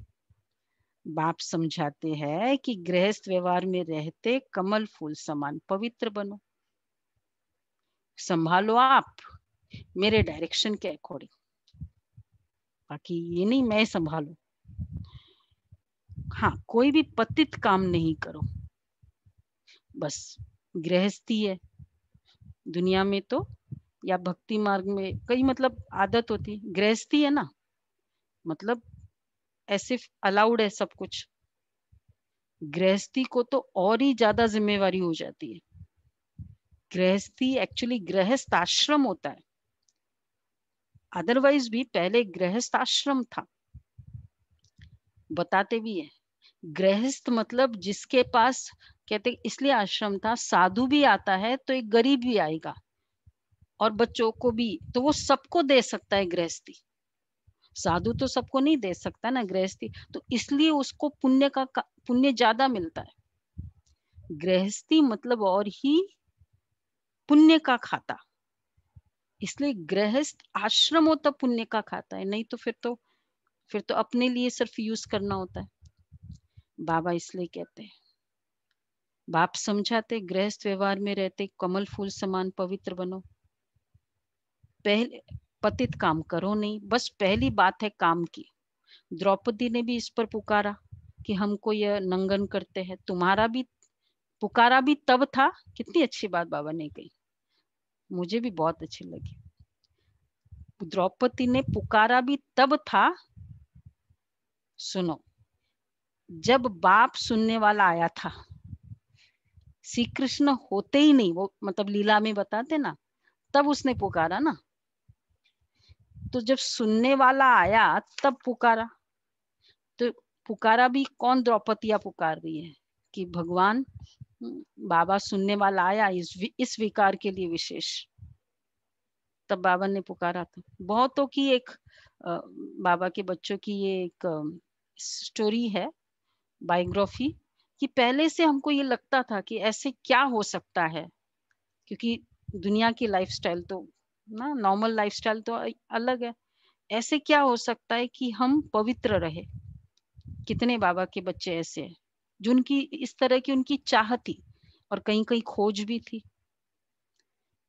बाप समझाते हैं कि गृहस्थ व्यवहार में रहते कमल फूल समान पवित्र बनो। संभालो आप मेरे डायरेक्शन के अकॉर्डिंग, बाकी ये नहीं मैं संभालू। हाँ, कोई भी पतित काम नहीं करो, बस गृहस्थी है दुनिया में तो, या भक्ति मार्ग में कई मतलब आदत होती, गृहस्थी है ना, मतलब ऐसे अलाउड है सब कुछ। गृहस्थी को तो और ही ज्यादा जिम्मेवारी हो जाती है। गृहस्थी एक्चुअली गृहस्थ आश्रम होता है, अदरवाइज भी पहले गृहस्थ आश्रम था। बताते भी है गृहस्थ मतलब जिसके पास, कहते इसलिए आश्रम था, साधु भी आता है तो एक गरीब भी आएगा और बच्चों को भी, तो वो सबको दे सकता है गृहस्थी। साधु तो सबको नहीं दे सकता ना गृहस्थी, तो इसलिए उसको पुण्य ज्यादा मिलता है। गृहस्थी मतलब और ही पुण्य का खाता, इसलिए गृहस्थ आश्रम होता पुण्य का खाता है, नहीं तो फिर तो अपने लिए सिर्फ यूज करना होता है। बाबा इसलिए कहते हैं, बाप समझाते गृहस्थ व्यवहार में रहते कमल फूल समान पवित्र बनो। पहले पतित काम करो नहीं, बस पहली बात है काम की। द्रौपदी ने भी इस पर पुकारा कि हमको यह नंगन करते हैं, तुम्हारा भी पुकारा भी तब था। कितनी अच्छी बात बाबा ने कही, मुझे भी बहुत अच्छी लगी। द्रौपदी ने पुकारा भी तब था, सुनो, जब बाप सुनने वाला आया था। श्री कृष्ण होते ही नहीं, वो मतलब लीला में बताते ना, तब उसने पुकारा ना। तो जब सुनने वाला आया तब पुकारा, तो पुकारा भी कौन, द्रौपदिया पुकार रही है कि भगवान बाबा सुनने वाला आया इस विकार के लिए विशेष, तब बाबा ने पुकारा था। बहुतों की एक बाबा के बच्चों की ये एक स्टोरी है, बायोग्राफी, कि पहले से हमको ये लगता था कि ऐसे क्या हो सकता है, क्योंकि दुनिया की लाइफस्टाइल तो ना, नॉर्मल लाइफस्टाइल तो अलग है। ऐसे क्या हो सकता है कि हम पवित्र रहे। कितने बाबा के बच्चे ऐसे हैं जो उनकी इस तरह की उनकी चाह थी और कहीं कहीं खोज भी थी।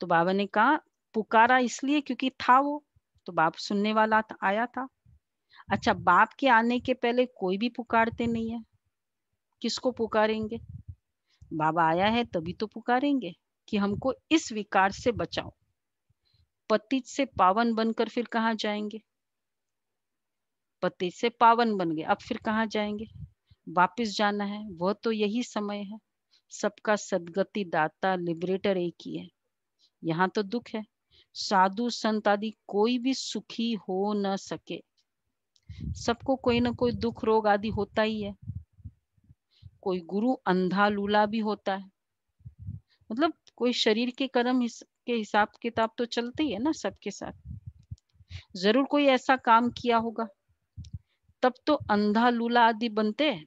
तो बाबा ने कहा पुकारा इसलिए क्योंकि था वो, तो बाप सुनने वाला था, आया था। अच्छा, बाप के आने के पहले कोई भी पुकारते नहीं है, किसको पुकारेंगे? बाबा आया है तभी तो पुकारेंगे कि हमको इस विकार से बचाओ। पतित से पावन बनकर फिर कहाँ जाएंगे? पतित से पावन बन गए, अब फिर कहाँ जाएंगे? वापिस जाना है, वह तो यही समय है। सबका सदगति दाता लिबरेटर एक ही है। यहाँ तो दुख है, साधु संत आदि कोई भी सुखी हो न सके। सबको कोई ना कोई दुख रोग आदि होता ही है। कोई गुरु अंधा लूला भी होता है, मतलब कोई शरीर के कर्म के हिसाब किताब तो चलते ही है ना सबके साथ। जरूर कोई ऐसा काम किया होगा, तब तो अंधा लूला आदि बनते हैं।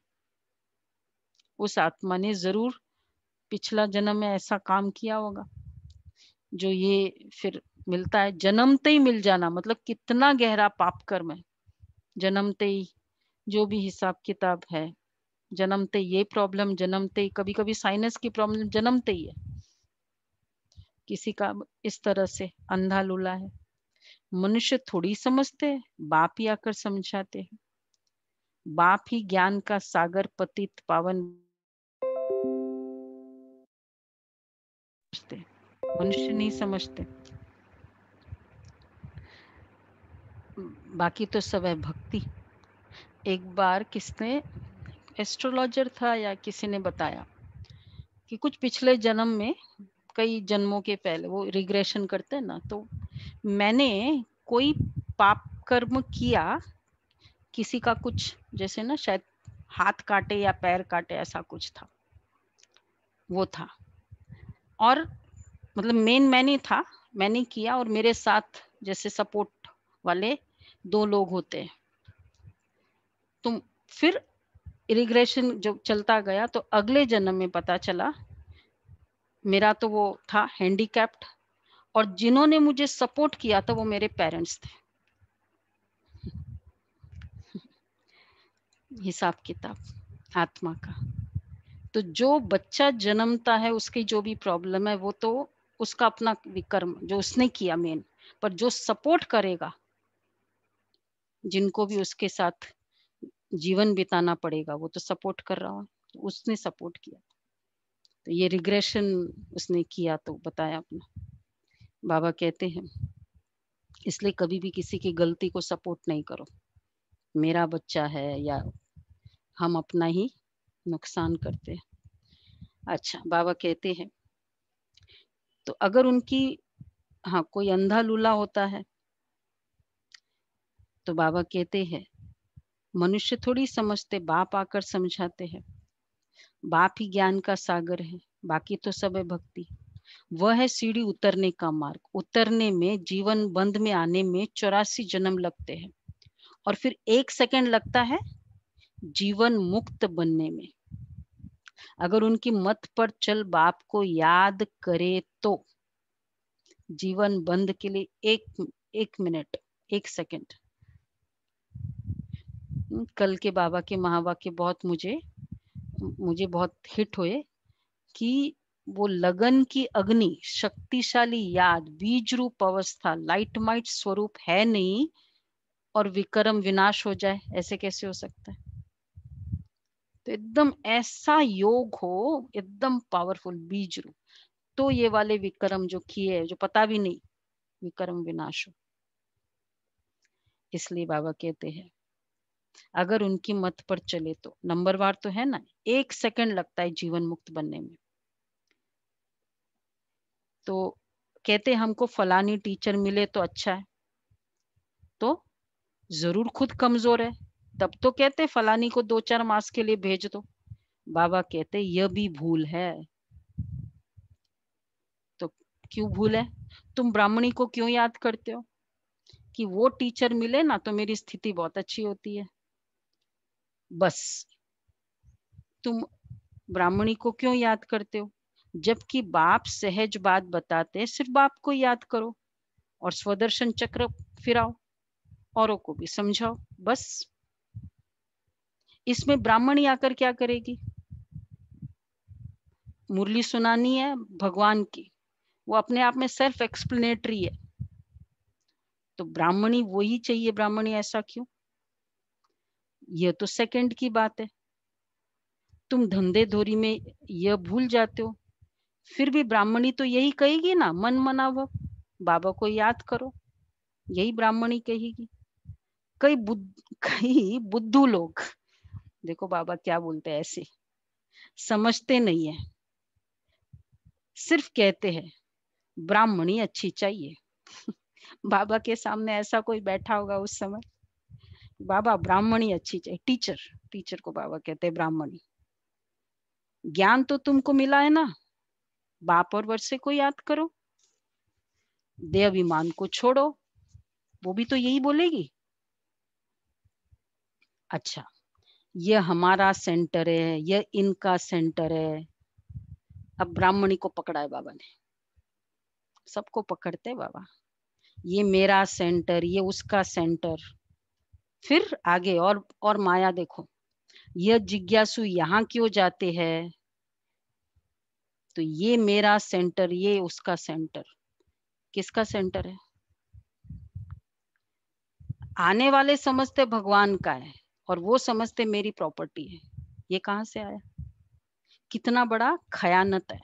उस आत्मा ने जरूर पिछला जन्म में ऐसा काम किया होगा जो ये फिर मिलता है। जन्मते ही मिल जाना मतलब कितना गहरा पाप कर्म है। जन्मते ही जो भी हिसाब किताब है, जन्मते ये प्रॉब्लम, जन्मते ही कभी कभी साइनस की प्रॉब्लम जन्मते ही है। किसी का इस तरह से अंधा लूला है। मनुष्य थोड़ी समझते हैं, बाप ही आकर समझाते हैं। बाप ही ज्ञान का सागर पतित पावन, मनुष्य नहीं समझते। बाकी तो सब है भक्ति। एक बार किसने, एस्ट्रोलॉजर था या किसी ने बताया कि कुछ पिछले जन्म में, कई जन्मों के पहले वो रिग्रेशन करते हैं ना, तो मैंने कोई पाप कर्म किया, किसी का कुछ जैसे ना शायद हाथ काटे या पैर काटे, ऐसा कुछ था, वो था। और मतलब मेन मैंने था, मैंने किया और मेरे साथ जैसे सपोर्ट वाले 2 लोग होते हैं। तो फिर रिग्रेशन जब चलता गया तो अगले जन्म में पता चला मेरा तो वो था हैंडीकैप्ड, और जिन्होंने मुझे सपोर्ट किया था वो मेरे पेरेंट्स थे। हिसाब किताब आत्मा का। तो जो बच्चा जन्मता है उसकी जो भी प्रॉब्लम है वो तो उसका अपना विकर्म जो उसने किया मेन, पर जो सपोर्ट करेगा, जिनको भी उसके साथ जीवन बिताना पड़ेगा, वो तो सपोर्ट कर रहा है, तो उसने सपोर्ट किया। तो ये रिग्रेशन उसने किया तो बताया अपना। बाबा कहते हैं इसलिए कभी भी किसी की गलती को सपोर्ट नहीं करो। मेरा बच्चा है या हम अपना ही नुकसान करते हैं। अच्छा, बाबा कहते हैं तो अगर उनकी, हाँ, कोई अंधा लूला होता है तो बाबा कहते हैं मनुष्य थोड़ी समझते, बाप आकर समझाते हैं। बाप ही ज्ञान का सागर है, बाकी तो सब है भक्ति। वह है सीढ़ी उतरने का मार्ग। उतरने में, जीवन बंद में आने में 84 जन्म लगते हैं और फिर 1 सेकंड लगता है जीवन मुक्त बनने में। अगर उनकी मत पर चल बाप को याद करे तो जीवन बंद के लिए एक मिनट, 1 सेकंड। कल के बाबा के महावाक्य बहुत मुझे बहुत हिट हुए कि वो लगन की अग्नि, शक्तिशाली याद, बीज रूप अवस्था, लाइट माइट स्वरूप है नहीं और विक्रम विनाश हो जाए, ऐसे कैसे हो सकता है? तो एकदम ऐसा योग हो, एकदम पावरफुल बीज रूप, तो ये वाले विक्रम जो किए, जो पता भी नहीं, विक्रम विनाश हो। इसलिए बाबा कहते हैं अगर उनकी मत पर चले तो, नंबरवार तो है ना, 1 सेकंड लगता है जीवन मुक्त बनने में। तो कहते हमको फलानी टीचर मिले तो अच्छा है, तो जरूर खुद कमजोर है, तब तो कहते फलानी को 2-4 मास के लिए भेज दो। बाबा कहते यह भी भूल है। तो क्यों भूल है? तुम ब्राह्मणी को क्यों याद करते हो कि वो टीचर मिले ना तो मेरी स्थिति बहुत अच्छी होती है? बस तुम ब्राह्मणी को क्यों याद करते हो? जबकि बाप सहज बात बताते, सिर्फ बाप को याद करो और स्वदर्शन चक्र फिराओ, औरों को भी समझाओ। बस इसमें ब्राह्मणी आकर क्या करेगी? मुरली सुनानी है भगवान की, वो अपने आप में सेल्फ एक्सप्लेनेटरी है। तो ब्राह्मणी वही चाहिए, ब्राह्मणी ऐसा क्यों? ये तो सेकंड की बात है। तुम धंधे धोरी में यह भूल जाते हो, फिर भी ब्राह्मणी तो यही कहेगी ना, मन मनावो, बाबा को याद करो, यही ब्राह्मणी कहेगी। कई बुद्धू लोग, देखो बाबा क्या बोलते हैं, ऐसे समझते नहीं है, सिर्फ कहते हैं ब्राह्मणी अच्छी चाहिए। बाबा के सामने ऐसा कोई बैठा होगा उस समय, बाबा ब्राह्मणी अच्छी चाहिए, टीचर को बाबा कहते हैं ब्राह्मणी। ज्ञान तो तुमको मिला है ना, बाप और वर्षे को याद करो, देह अभिमान को छोड़ो, वो भी तो यही बोलेगी। अच्छा, ये हमारा सेंटर है, ये इनका सेंटर है। अब ब्राह्मणी को पकड़ा है बाबा ने, सबको पकड़ते हैं बाबा, ये मेरा सेंटर, ये उसका सेंटर। फिर आगे और माया देखो, यह जिज्ञासु यहाँ क्यों जाते हैं, तो ये मेरा सेंटर, ये उसका सेंटर। किसका सेंटर है? आने वाले समझते भगवान का है और वो समझते मेरी प्रॉपर्टी है। ये कहां से आया? कितना बड़ा खयानत है।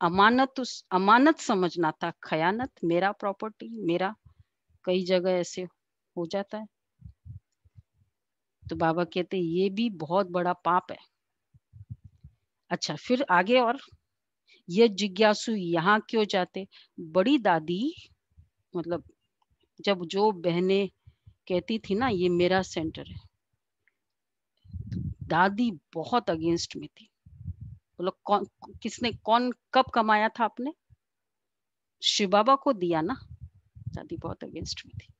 अमानत समझना था, खयानत, मेरा प्रॉपर्टी, मेरा। कई जगह ऐसे हो जाता है। तो बाबा कहते ये भी बहुत बड़ा पाप है। अच्छा, फिर आगे और, ये जिज्ञासु यहाँ क्यों जाते? बड़ी दादी, मतलब जब जो बहनें कहती थी ना ये मेरा सेंटर है, दादी बहुत अगेंस्ट में थी। बोलो कौन कब कमाया था आपने? शिव बाबा को दिया ना। दादी बहुत अगेंस्ट में थी।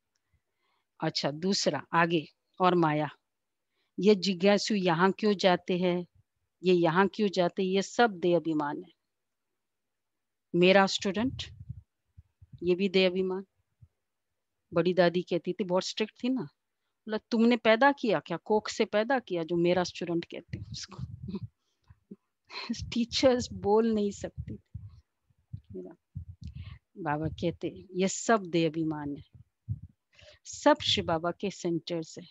अच्छा, दूसरा आगे और माया, ये जिज्ञासु यहाँ क्यों जाते हैं, ये यहाँ क्यों जाते, ये सब देह अभिमान है। मेरा स्टूडेंट, ये भी देह अभिमान। बड़ी दादी कहती थी, बहुत स्ट्रिक्ट थी ना, बोला तुमने पैदा किया क्या, कोख से पैदा किया, जो मेरा स्टूडेंट कहते हैं उसको। टीचर्स बोल नहीं सकती। बाबा कहते ये सब देह अभिमान है, सब शिव बाबा के सेंटर से,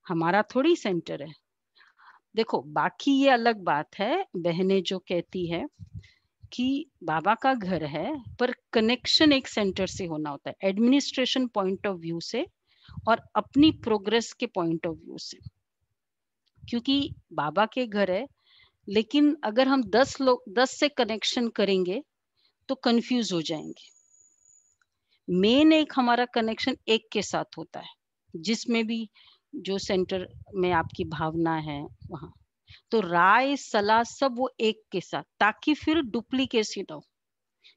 हमारा थोड़ी सेंटर है। देखो बाकी ये अलग बात है, बहनें जो कहती है कि बाबा का घर है, पर कनेक्शन एक सेंटर से होना होता है, एडमिनिस्ट्रेशन पॉइंट ऑफ व्यू से और अपनी प्रोग्रेस के पॉइंट ऑफ व्यू से। क्योंकि बाबा के घर है, लेकिन अगर हम 10 से कनेक्शन करेंगे तो कंफ्यूज हो जाएंगे। मेन एक हमारा कनेक्शन एक के साथ होता है, जिसमें भी जो सेंटर में आपकी भावना है वहां, तो राय सलाह सब वो एक के साथ, ताकि फिर डुप्लीकेसी ना हो,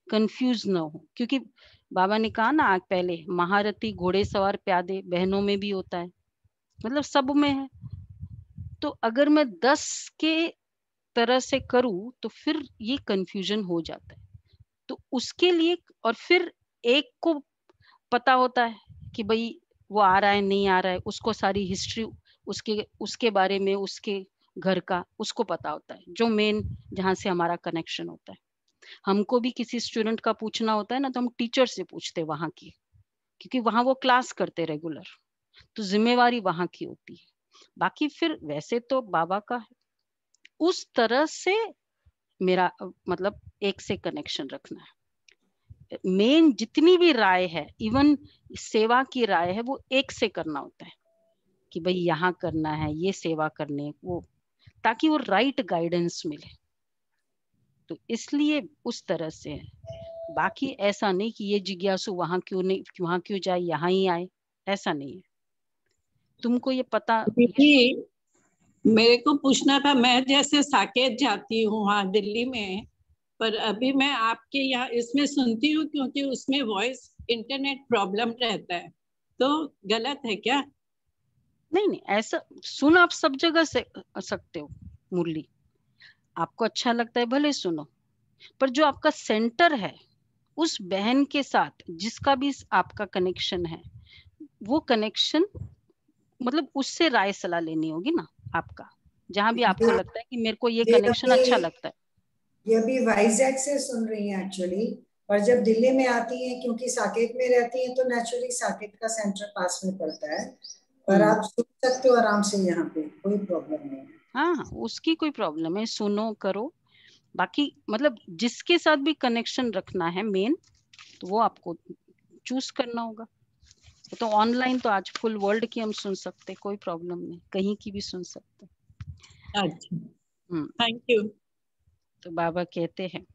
कंफ्यूज ना हो। क्योंकि बाबा ने कहा ना आज पहले, महारथी घोड़े सवार प्यादे बहनों में भी होता है, मतलब सब में है। तो अगर मैं 10 के तरह से करूं तो फिर ये कंफ्यूजन हो जाता है। तो उसके लिए, और फिर एक को पता होता है कि भाई वो आ रहा है नहीं आ रहा है, उसको सारी हिस्ट्री उसके बारे में, उसके घर का उसको पता होता है, जो मेन जहाँ से हमारा कनेक्शन होता है। हमको भी किसी स्टूडेंट का पूछना होता है ना, तो हम टीचर से पूछते वहां की, क्योंकि वहां वो क्लास करते रेगुलर, तो जिम्मेवारी वहां की होती है। बाकी फिर वैसे तो बाबा का है, उस तरह से मेरा मतलब एक से कनेक्शन रखना है। मेन जितनी भी राय है, इवन सेवा की राय है, वो एक से करना होता है कि भाई यहाँ करना है, ये सेवा करने वो, ताकि वो राइट गाइडेंस मिले। तो इसलिए उस तरह से है। बाकी ऐसा नहीं कि ये जिज्ञासु वहां क्यों नहीं, वहां क्यों जाए, यहाँ ही आए, ऐसा नहीं है। तुमको ये पता, मेरे को पूछना था, मैं जैसे साकेत जाती हूँ वहाँ दिल्ली में, पर अभी मैं आपके यहाँ इसमें सुनती हूँ क्योंकि उसमें वॉइस इंटरनेट प्रॉब्लम रहता है, तो गलत है क्या? नहीं, ऐसा सुन आप सब जगह से सकते हो मुरली, आपको अच्छा लगता है भले सुनो, पर जो आपका सेंटर है उस बहन के साथ जिसका भी आपका कनेक्शन है, वो कनेक्शन मतलब उससे राय सलाह लेनी होगी ना आपका, जहाँ भी आपको लगता है कि मेरे को ये ये कनेक्शन अभी- अच्छा लगता है। ये अभी वाइजैक से सुन रही हैं एक्चुअली, पर जब दिल्ली में आती हैं, क्योंकि साकेत में रहती हैं, तो नेचुरली साकेत का सेंटर पास में पड़ता है, पर आप सुन सकते हो आराम से, यहाँ पे कोई प्रॉब्लम नहीं है। हाँ, उसकी कोई प्रॉब्लम है, सुनो करो, बाकी मतलब जिसके साथ भी कनेक्शन रखना है मेन, तो वो आपको चूज करना होगा। तो ऑनलाइन तो आज फुल वर्ल्ड की हम सुन सकते, कोई प्रॉब्लम नहीं, कहीं की भी सुन सकते। अच्छा, थैंक यू। तो बाबा कहते हैं,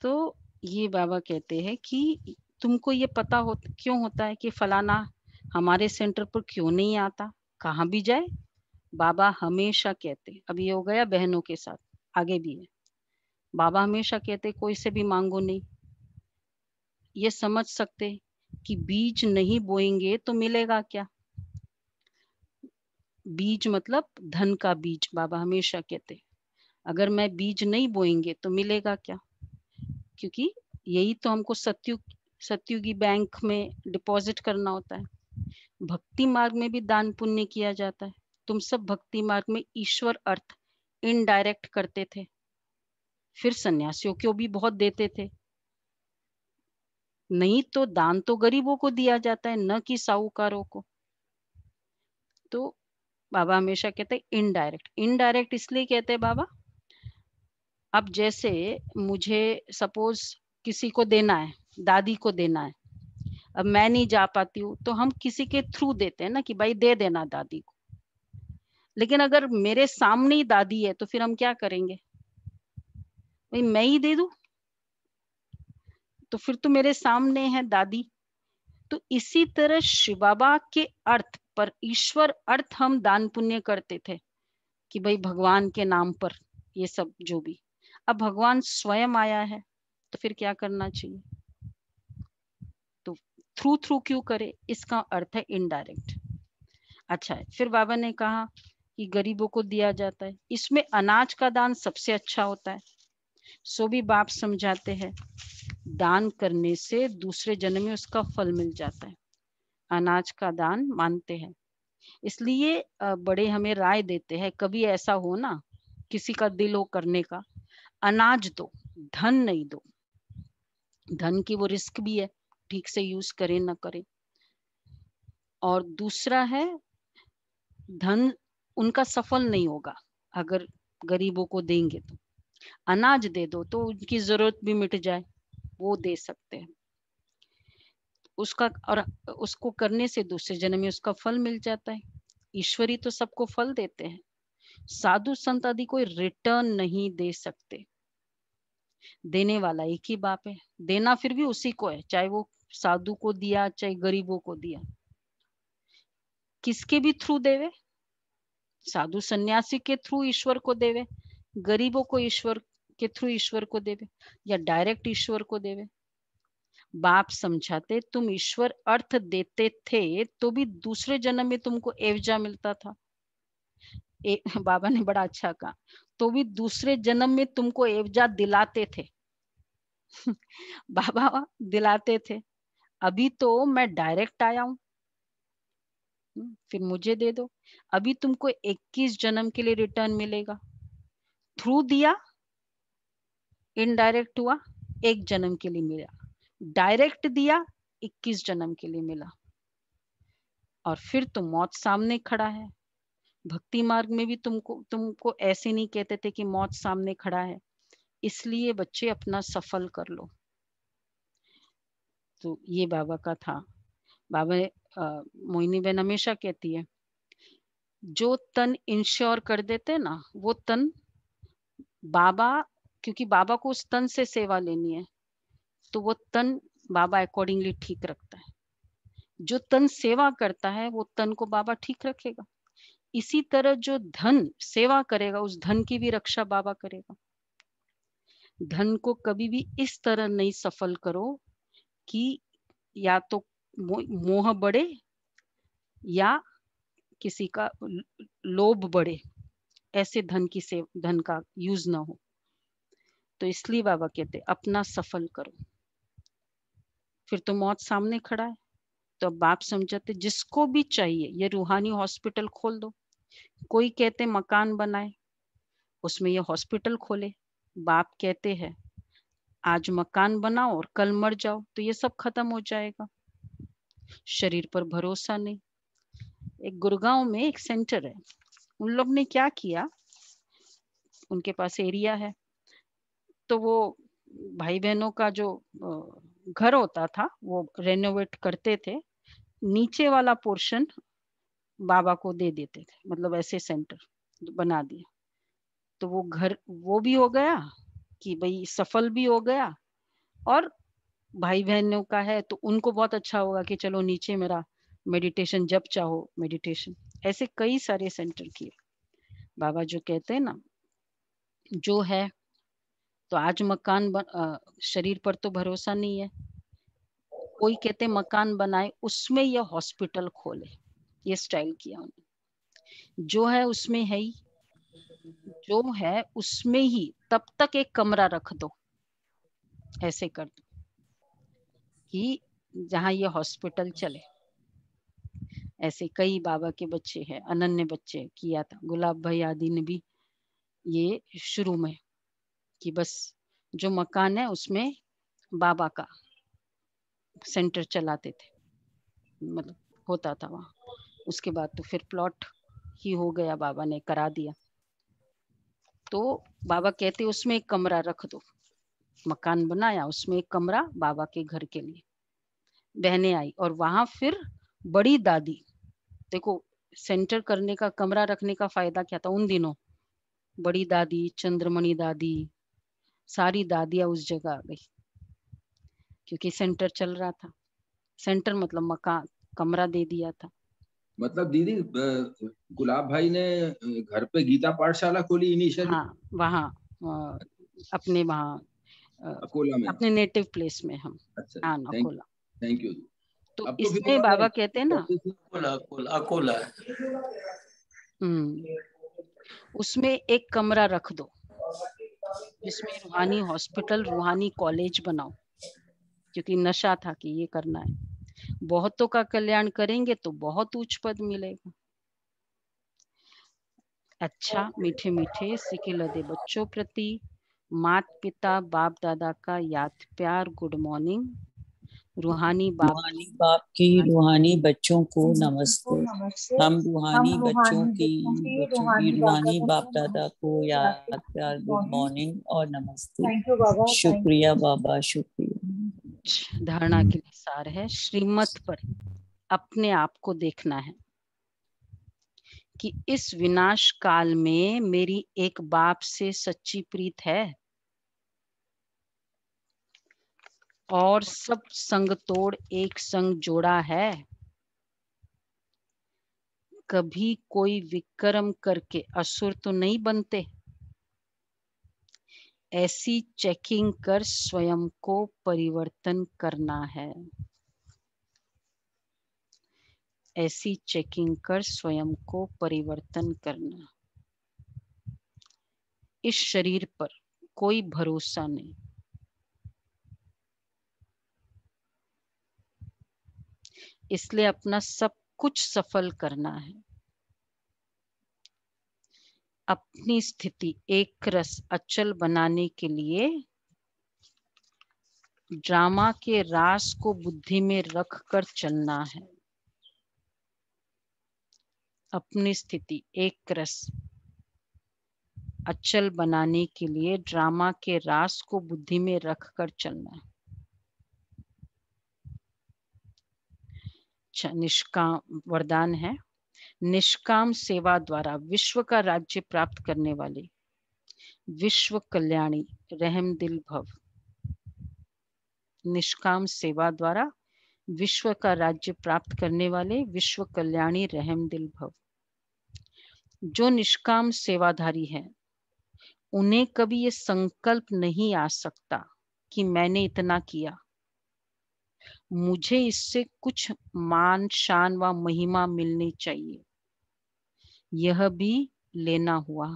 तो ये बाबा कहते हैं कि तुमको ये पता हो क्यों होता है कि फलाना हमारे सेंटर पर क्यों नहीं आता, कहाँ भी जाए। बाबा हमेशा कहते, अब ये हो गया बहनों के साथ, आगे भी है, बाबा हमेशा कहते कोई से भी मांगो नहीं। ये समझ सकते कि बीज नहीं बोएंगे तो मिलेगा क्या। बीज मतलब धन का बीज, बाबा हमेशा कहते अगर मैं बीज नहीं बोएंगे तो मिलेगा क्या, क्योंकि यही तो हमको सत्युगी बैंक में डिपॉजिट करना होता है। भक्ति मार्ग में भी दान पुण्य किया जाता है। तुम सब भक्ति मार्ग में ईश्वर अर्थ इनडायरेक्ट करते थे, फिर सन्यासियों को भी बहुत देते थे। नहीं तो दान तो गरीबों को दिया जाता है, न कि साहूकारों को। तो बाबा हमेशा कहते हैं इनडायरेक्ट। इनडायरेक्ट इसलिए कहते हैं बाबा, अब जैसे मुझे सपोज किसी को देना है, दादी को देना है, अब मैं नहीं जा पाती हूँ तो हम किसी के थ्रू देते हैं ना कि भाई दे देना दादी को। लेकिन अगर मेरे सामने ही दादी है तो फिर हम क्या करेंगे, भाई मैं ही दे दूं, तो फिर तो मेरे सामने है दादी। तो इसी तरह शिव बाबा के अर्थ पर, ईश्वर अर्थ हम दान पुण्य करते थे कि भाई भगवान के नाम पर ये सब जो भी। अब भगवान स्वयं आया है तो फिर क्या करना चाहिए, तो थ्रू थ्रू क्यों करे, इसका अर्थ है इनडायरेक्ट। अच्छा है, फिर बाबा ने कहा कि गरीबों को दिया जाता है, इसमें अनाज का दान सबसे अच्छा होता है। सो भी बाप समझाते हैं दान करने से दूसरे जन्म में उसका फल मिल जाता है। अनाज का दान मानते हैं, इसलिए बड़े हमें राय देते हैं, कभी ऐसा हो ना किसी का दिल हो करने का, अनाज दो, धन नहीं दो। धन की वो रिस्क भी है, ठीक से यूज करे ना करे। और दूसरा है धन उनका सफल नहीं होगा अगर गरीबों को देंगे तो। अनाज दे दो तो उनकी जरूरत भी मिट जाए, वो दे सकते हैं उसका, और उसको करने से दूसरे जन्म में उसका फल मिल जाता है। ईश्वरी तो सबको फल देते हैं, साधु संत आदि कोई रिटर्न नहीं दे सकते। देने वाला एक ही बाप है, देना फिर भी उसी को है, चाहे वो साधु को दिया चाहे गरीबों को दिया। किसके भी थ्रू देवे, साधु सन्यासी के थ्रू ईश्वर को देवे, गरीबों को ईश्वर के थ्रू ईश्वर को देवे, या डायरेक्ट ईश्वर को देवे। बाप समझाते तुम ईश्वर अर्थ देते थे तो भी दूसरे जन्म में तुमको एवजा मिलता था। बाबा ने बड़ा अच्छा कहा, तो भी दूसरे जन्म में तुमको एवजा दिलाते थे। बाबा दिलाते थे, अभी तो मैं डायरेक्ट आया हूं, फिर मुझे दे दो। अभी तुमको 21 जन्म के लिए रिटर्न मिलेगा। थ्रू दिया इनडायरेक्ट हुआ, एक जन्म के लिए मिला। डायरेक्ट दिया 21 जन्म के लिए मिला। और फिर तो मौत सामने खड़ा है। भक्ति मार्ग में भी तुमको ऐसे नहीं कहते थे कि मौत सामने खड़ा है, इसलिए बच्चे अपना सफल कर लो। तो ये बाबा का था। बाबा मोहिनी बहन हमेशा कहती है जो तन इंश्योर कर देते ना वो तन बाबा, क्योंकि बाबा को उस तन से सेवा लेनी है तो वो तन बाबा अकॉर्डिंगली ठीक रखता है। जो तन सेवा करता है वो तन को बाबा ठीक रखेगा। इसी तरह जो धन सेवा करेगा उस धन की भी रक्षा बाबा करेगा। धन को कभी भी इस तरह नहीं सफल करो कि या तो मोह बढ़े या किसी का लोभ बढ़े, ऐसे धन का यूज ना हो। तो इसलिए बाबा कहते अपना सफल करो। फिर तो मौत सामने खड़ा है, तो अब बाप समझाते जिसको भी चाहिए ये रूहानी हॉस्पिटल खोल दो, कोई कहते मकान बनाए, उसमें ये हॉस्पिटल खोले। बाप कहते हैं आज मकान बनाओ और कल मर जाओ तो ये सब खत्म हो जाएगा। शरीर पर भरोसा नहीं। एक गुड़गांव में एक सेंटर है, उन लोग ने क्या किया, उनके पास एरिया है, तो वो भाई बहनों का जो घर होता था वो रेनोवेट करते थे, नीचे वाला पोर्शन बाबा को दे देते थे, मतलब ऐसे सेंटर बना दिया। तो वो घर वो भी हो गया कि भाई सफल भी हो गया, और भाई बहनों का है तो उनको बहुत अच्छा होगा कि चलो नीचे मेरा मेडिटेशन, जब चाहो मेडिटेशन। ऐसे कई सारे सेंटर किए। बाबा जो कहते हैं ना, जो है तो आज मकान शरीर पर तो भरोसा नहीं है, कोई कहते मकान बनाए उसमें ये हॉस्पिटल खोले, ये स्टाइल किया उन्होंने। जो है उसमें है ही, जो है उसमें ही तब तक एक कमरा रख दो, ऐसे कर दो कि जहाँ ये हॉस्पिटल चले। ऐसे कई बाबा के बच्चे हैं, अनन्य बच्चे किया था, गुलाब भाई आदि ने भी ये शुरू में कि बस जो मकान है उसमें बाबा का सेंटर चलाते थे, मतलब होता था वहाँ। उसके बाद तो फिर प्लॉट ही हो गया, बाबा ने करा दिया। तो बाबा कहते उसमें एक कमरा रख दो, मकान बनाया उसमें एक कमरा बाबा के घर के लिए। बहनें आई और वहां फिर बड़ी दादी, देखो सेंटर करने का, कमरा रखने का फायदा क्या था उन दिनों। बड़ी दादी, चंद्रमणि दादी, सारी दादियां उस जगह आ गई क्योंकि सेंटर चल रहा था। सेंटर मतलब मकान, कमरा दे दिया था। मतलब दीदी गुलाब भाई ने घर पे गीता पाठशाला खोली इनिशियली? हाँ, वहाँ अपने वहाँ अकोला में, अपने नेटिव प्लेस में हम। अच्छा, हाँ, अकोला। Thank you. तो अब तो फिर इसमें बाबा कहते हैं ना, अकोला उसमें एक कमरा रख दो जिसमें रूहानी हॉस्पिटल, रूहानी कॉलेज बनाओ, क्योंकि नशा था कि ये करना है। बहुतों का कल्याण करेंगे तो बहुत उच्च पद मिलेगा। अच्छा, मीठे मीठे सिके लदे बच्चों प्रति मात पिता बाप दादा का याद प्यार, गुड मॉर्निंग। रूहानी बाप की रूहानी बच्चों को नमस्ते। हम रूहानी बच्चों की रूहानी बाप दादा को याद प्यार, गुड मॉर्निंग और नमस्ते। शुक्रिया बाबा, शुक्रिया। धारणा के लिए सार है, श्रीमत पर अपने आप को देखना है कि इस विनाश काल में मेरी एक बाप से सच्ची प्रीत है और सब संग तोड़ एक संग जोड़ा है। कभी कोई विक्रम करके असुर तो नहीं बनते। ऐसी चेकिंग कर स्वयं को परिवर्तन करना है। ऐसी चेकिंग कर स्वयं को परिवर्तन करना। इस शरीर पर कोई भरोसा नहीं। इसलिए अपना सब कुछ सफल करना है। अपनी स्थिति एक रस अचल बनाने के लिए ड्रामा के रास को बुद्धि में रख कर चलना है। अपनी स्थिति एक रस अचल बनाने के लिए ड्रामा के रास को बुद्धि में रख कर चलना। अच्छा, निष्काम वरदान है। निष्काम सेवा द्वारा विश्व का राज्य प्राप्त करने वाले विश्व कल्याणी रहम दिल भव। निष्काम सेवा द्वारा विश्व का राज्य प्राप्त करने वाले विश्व कल्याणी रहम दिल भव। जो निष्काम सेवाधारी है उन्हें कभी ये संकल्प नहीं आ सकता कि मैंने इतना किया, मुझे इससे कुछ मान शान व महिमा मिलनी चाहिए। यह भी लेना हुआ।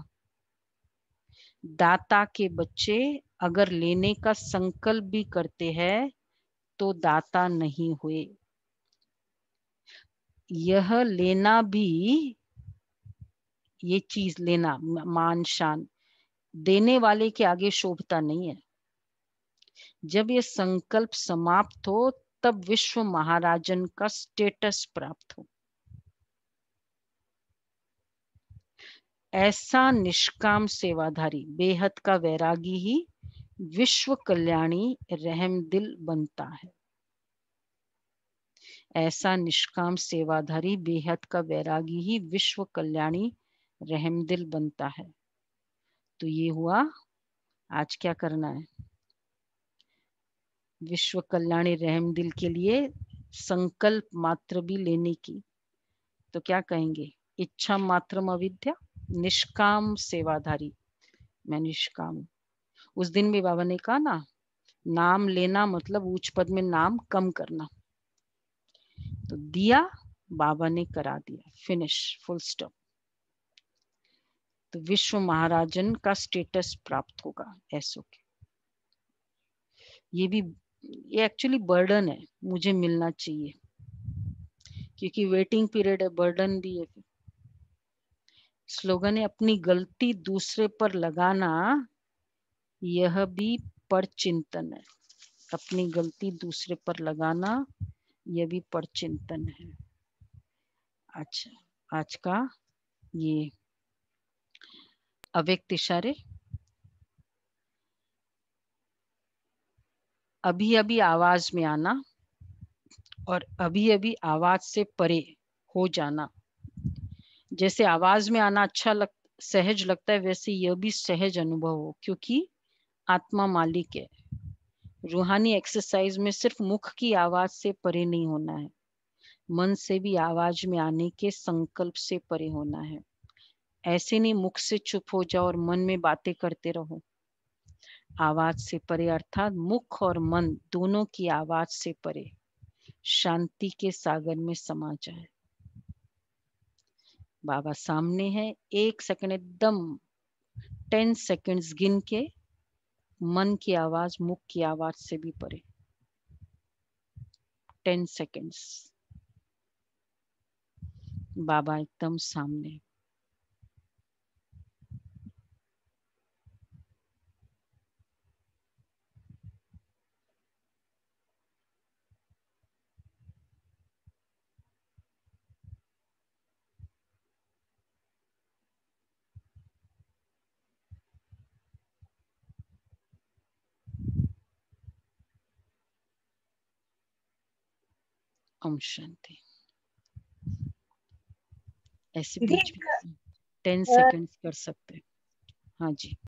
दाता के बच्चे अगर लेने का संकल्प भी करते हैं तो दाता नहीं हुए। यह लेना भी ये चीज लेना, मान शान देने वाले के आगे शोभता नहीं है। जब ये संकल्प समाप्त हो तब विश्व महाराजन का स्टेटस प्राप्त हो। ऐसा निष्काम सेवाधारी बेहद का वैरागी ही विश्व कल्याणी रहमदिल बनता है। ऐसा निष्काम सेवाधारी बेहद का वैरागी ही विश्व कल्याणी रहमदिल बनता है। तो ये हुआ, आज क्या करना है? विश्व कल्याणी रहमदिल के लिए संकल्प मात्र भी लेने की। तो क्या कहेंगे? इच्छा मात्रम अविद्या, निष्काम सेवाधारी। मैं निष्काम हूं। उस दिन भी बाबा ने कहा ना, नाम लेना मतलब उच्च पद में नाम कम करना। तो दिया, बाबा ने करा दिया, फिनिश, फुल स्टॉप। तो विश्व महाराजन का स्टेटस प्राप्त होगा ऐसो के। ये एक्चुअली बर्डन है, मुझे मिलना चाहिए, क्योंकि वेटिंग पीरियड है, बर्डन भी है। स्लोगन है, अपनी गलती दूसरे पर लगाना यह भी परचिंतन है। अपनी गलती दूसरे पर लगाना यह भी परचिंतन है। अच्छा, आज का ये अव्यक्त इशारे। अभी अभी आवाज में आना और अभी अभी आवाज से परे हो जाना। जैसे आवाज में आना सहज लगता है, वैसे यह भी सहज अनुभव हो, क्योंकि आत्मा मालिक है। रूहानी एक्सरसाइज में सिर्फ मुख की आवाज से परे नहीं होना है, मन से भी आवाज में आने के संकल्प से परे होना है। ऐसे नहीं मुख से चुप हो जाओ और मन में बातें करते रहो। आवाज से परे अर्थात मुख और मन दोनों की आवाज से परे शांति के सागर में समा जाए। बाबा सामने है, 1 सेकंड एकदम 10 सेकंड्स गिन के मन की आवाज मुख की आवाज से भी परे। 10 सेकंड्स, बाबा एकदम सामने। ओम शांति। ऐसे बीच में 10 सेकंड्स कर सकते हैं। हाँ जी।